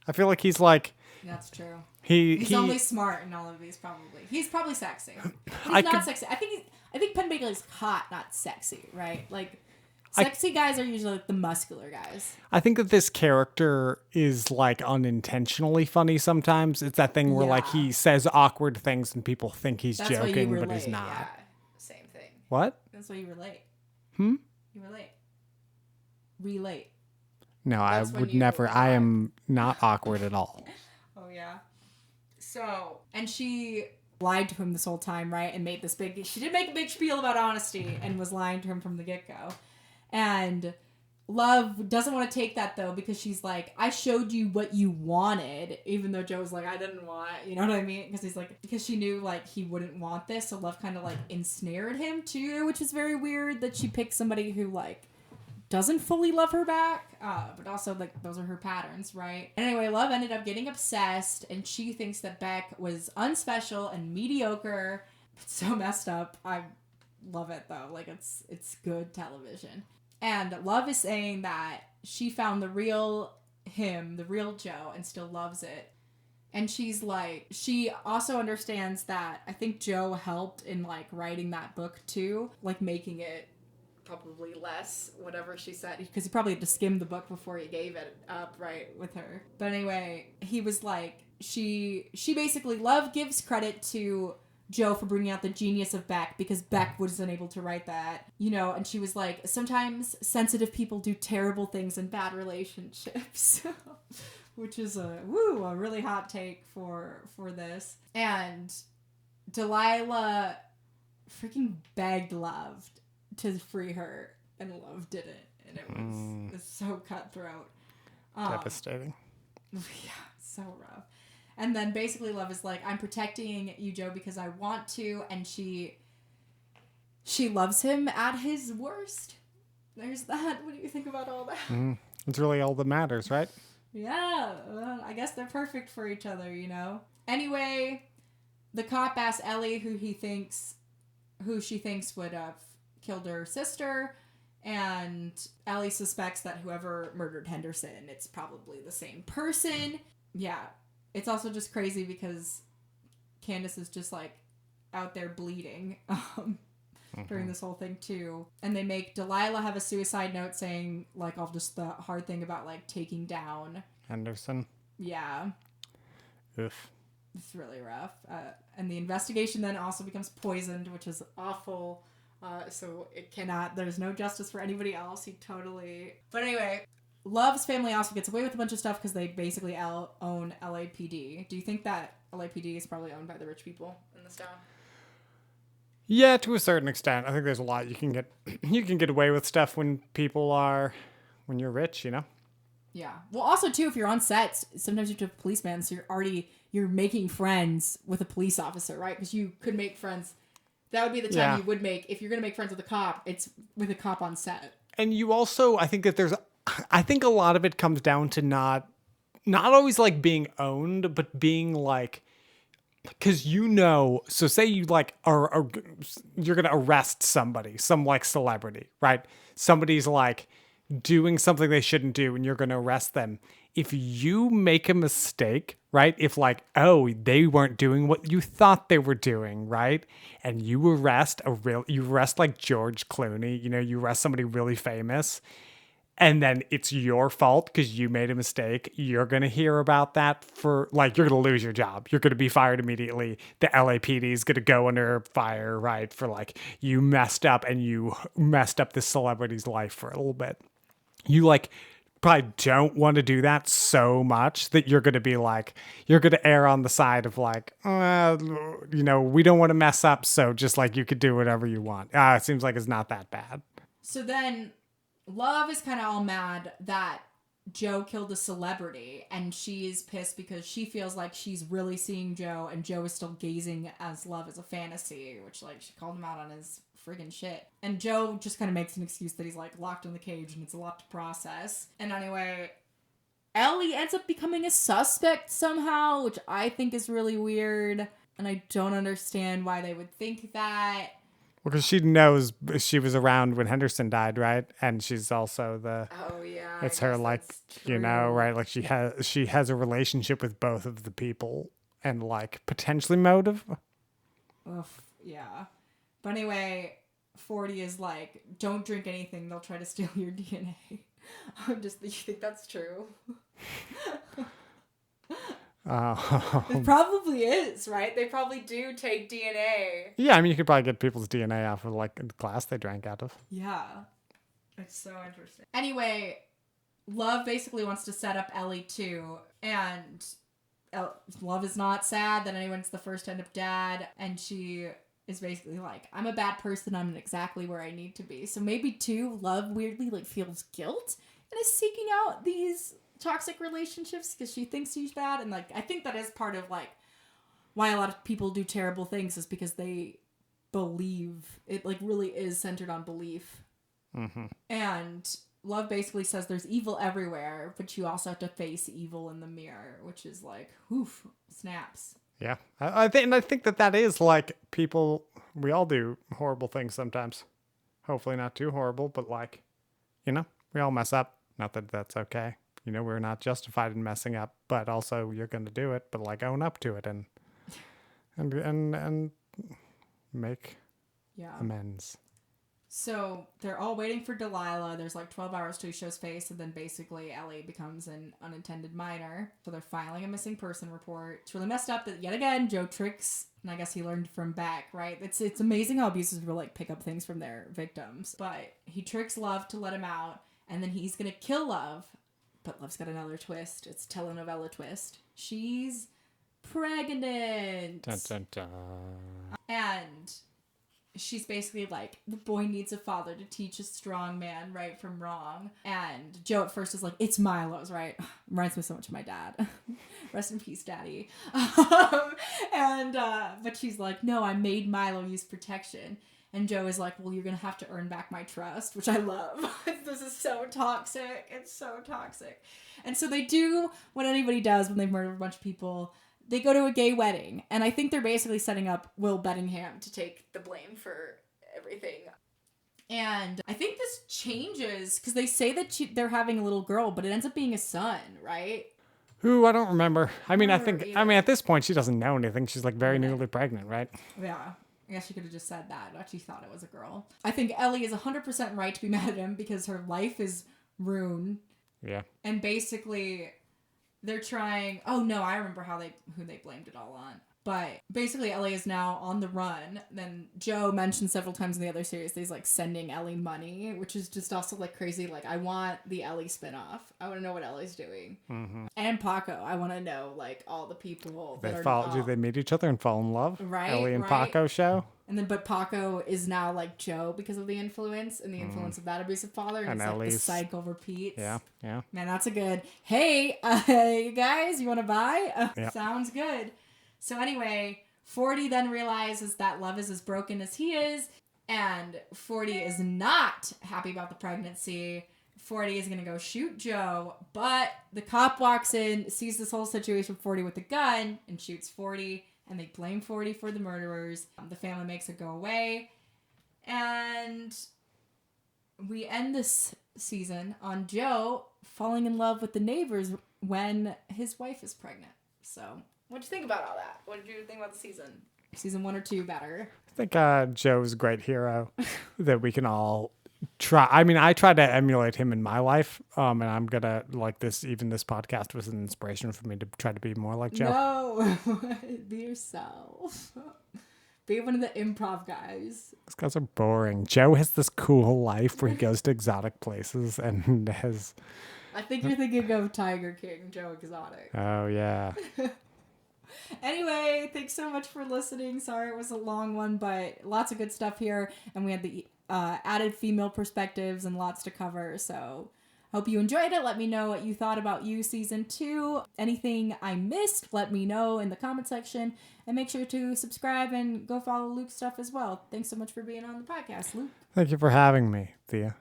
I feel like he's like... That's true. He's only smart in all of these, probably. He's probably sexy. He's not sexy. I think Penn Badgley's hot, not sexy, right? Like, sexy guys are usually like the muscular guys. I think that this character is like unintentionally funny sometimes. It's that thing where like he says awkward things and people think he's joking, but he's not. Yeah, same thing. What? That's why you relate. You relate. Relate. No, I would never. I am not awkward at all. Oh, yeah. So, and she lied to him this whole time, right? And she did make a big spiel about honesty and was lying to him from the get-go. And Love doesn't want to take that, though, because she's like, I showed you what you wanted, even though Joe was like, I didn't want it. You know what I mean? Because she knew, like, he wouldn't want this. So Love kind of, like, ensnared him, too, which is very weird that she picked somebody who, like, doesn't fully love her back, but also, like, those are her patterns, right? Anyway, Love ended up getting obsessed, and she thinks that Beck was unspecial and mediocre. It's so messed up. I love it, though. Like, it's good television. And Love is saying that she found the real him, the real Joe, and still loves it. And she's like, she also understands that I think Joe helped in, like, writing that book, too. Like, making it probably less, whatever she said, because he probably had to skim the book before he gave it up, right, with her. But anyway, he was like, she basically, Love gives credit to Joe for bringing out the genius of Beck, because Beck wasn't able to write that, you know, and she was like, sometimes sensitive people do terrible things in bad relationships, which is a really hot take for this. And Delilah freaking begged Love to free her, and Love didn't, and it was so cutthroat. Devastating. Yeah, so rough. And then basically Love is like, I'm protecting you, Joe, because I want to, and she loves him at his worst. There's that. What do you think about all that? It's really all that matters, right? Yeah, I guess they're perfect for each other, you know? Anyway, the cop asks Ellie who she thinks would have killed her sister, and Ellie suspects that whoever murdered Henderson, it's probably the same person. Yeah, it's also just crazy because Candace is just like out there bleeding during this whole thing too, and they make Delilah have a suicide note saying like all just the hard thing about like taking down Henderson. Yeah. Oof. It's really rough. And the investigation then also becomes poisoned, which is awful. So there's no justice for anybody else. But anyway, Love's family also gets away with a bunch of stuff because they basically own LAPD. Do you think that LAPD is probably owned by the rich people in this town? Yeah, to a certain extent. I think there's a lot you can get away with stuff when you're rich, you know? Yeah. Well, also too, if you're on sets, sometimes you have to have a policeman, so you're making friends with a police officer, right? Because you could make friends. That would be the time you would make, if you're going to make friends with a cop, it's with a cop on set. And you also, I think a lot of it comes down to not always like being owned, but being like, because so say you like you're going to arrest somebody, some like celebrity, right? Somebody's like doing something they shouldn't do and you're going to arrest them. If you make a mistake, right? If like, oh, they weren't doing what you thought they were doing, right? And you arrest like George Clooney, you know, you arrest somebody really famous, and then it's your fault because you made a mistake, you're going to hear about that you're going to lose your job. You're going to be fired immediately. The LAPD is going to go under fire, right? For like, you messed up this celebrity's life for a little bit. You like probably don't want to do that so much that you're going to err on the side of like, you know, we don't want to mess up. So just like you could do whatever you want. It seems like it's not that bad. So then Love is kind of all mad that Joe killed a celebrity, and she's pissed because she feels like she's really seeing Joe, and Joe is still gazing as Love as a fantasy, which, like, she called him out on his friggin' shit. And Joe just kind of makes an excuse that he's, like, locked in the cage and it's a lot to process. And anyway, Ellie ends up becoming a suspect somehow, which I think is really weird, and I don't understand why they would think that. Because she knows she was around when Henderson died, right? And she's also the... Oh, yeah. It's her, like, you know, right? Like, she has a relationship with both of the people and, like, potentially motive. Oof, yeah. But anyway, 40 is like, don't drink anything. They'll try to steal your DNA. You think that's true? It probably is, right? They probably do take DNA. Yeah, I mean, you could probably get people's DNA off of, like, the glass they drank out of. Yeah. It's so interesting. Anyway, Love basically wants to set up Ellie too, and Love is not sad that anyone's the first to end up dead, and she is basically like, I'm a bad person, I'm exactly where I need to be. So maybe too, Love weirdly like feels guilt and is seeking out these toxic relationships because she thinks she's bad, and like I think that is part of like why a lot of people do terrible things is because they believe it, like really is centered on belief. Mm-hmm. And Love basically says there's evil everywhere, but you also have to face evil in the mirror, which is like, oof, snaps. Yeah, I think that is like people. We all do horrible things sometimes. Hopefully not too horrible, but like, you know, we all mess up. Not that that's okay. You know, we're not justified in messing up, but also you're gonna do it. But like, own up to it and make amends. So they're all waiting for Delilah. There's like 12 hours to show face, and then basically Ellie becomes an unintended minor. So they're filing a missing person report. It's really messed up that yet again Joe tricks, and I guess he learned from Beck, right? It's amazing how abusers will like pick up things from their victims. But he tricks Love to let him out, and then he's gonna kill Love. But Love's got another twist. It's telenovela twist. She's pregnant. Dun, dun, dun. And she's basically like, the boy needs a father to teach a strong man right from wrong. And Joe at first is like, it's Milo's, right? Reminds me so much of my dad. Rest in peace, Daddy. But she's like, no, I made Milo use protection. And Joe is like, well, you're going to have to earn back my trust, which I love. This is so toxic. It's so toxic. And so they do what anybody does when they've murdered a bunch of people. They go to a gay wedding, and I think they're basically setting up Will Bettingham to take the blame for everything. And I think this changes, because they say that they're having a little girl, but it ends up being a son, right? Who, I don't remember. I mean, at this point, she doesn't know anything. She's like very newly pregnant, right? Yeah. I guess she could have just said that, but she thought it was a girl. I think Ellie is 100% right to be mad at him because her life is ruined. Yeah. And basically, they're trying... Oh, no, I remember who they blamed it all on. But basically, Ellie is now on the run. Then Joe mentioned several times in the other series that he's, like, sending Ellie money, which is just also, like, crazy. Like, I want the Ellie spinoff. I want to know what Ellie's doing. Mm-hmm. And Paco. I want to know, like, all the people that do they meet each other and fall in love? Right, Ellie and Paco show? And then, but Paco is now, like, Joe because of the influence and the influence of that abusive father. And it's like the cycle repeats. Yeah, yeah. Man, that's a good, hey, you guys, you want to buy? Sounds good. So anyway, 40 then realizes that Love is as broken as he is, and 40 is not happy about the pregnancy. 40 is going to go shoot Joe, but the cop walks in, sees this whole situation with 40 with the gun, and shoots 40, and they blame 40 for the murderers. The family makes it go away, and we end this season on Joe falling in love with the neighbors when his wife is pregnant. So... what'd you think about all that? What did you think about the season? Season 1 or 2 better? I think Joe's a great hero that we can all try. I mean, I try to emulate him in my life, and I'm gonna like this. Even this podcast was an inspiration for me to try to be more like Joe. No, be yourself. Be one of the improv guys. These guys are boring. Joe has this cool life where he goes to exotic places and has. I think you're thinking of Tiger King, Joe Exotic. Oh yeah. Anyway, thanks so much for listening. Sorry it was a long one, but lots of good stuff here. And we had the added female perspectives and lots to cover. So hope you enjoyed it. Let me know what you thought about You Season 2. Anything I missed, let me know in the comment section. And make sure to subscribe and go follow Luke's stuff as well. Thanks so much for being on the podcast, Luke. Thank you for having me, Thea.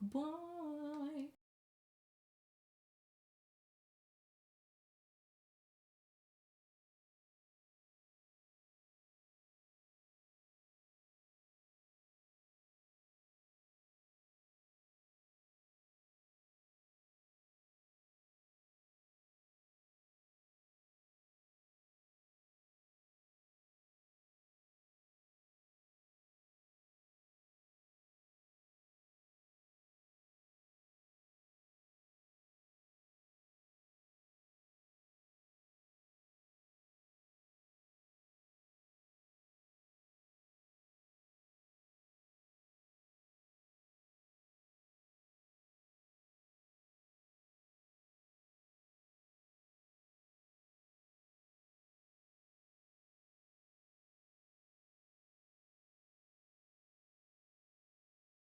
Bye.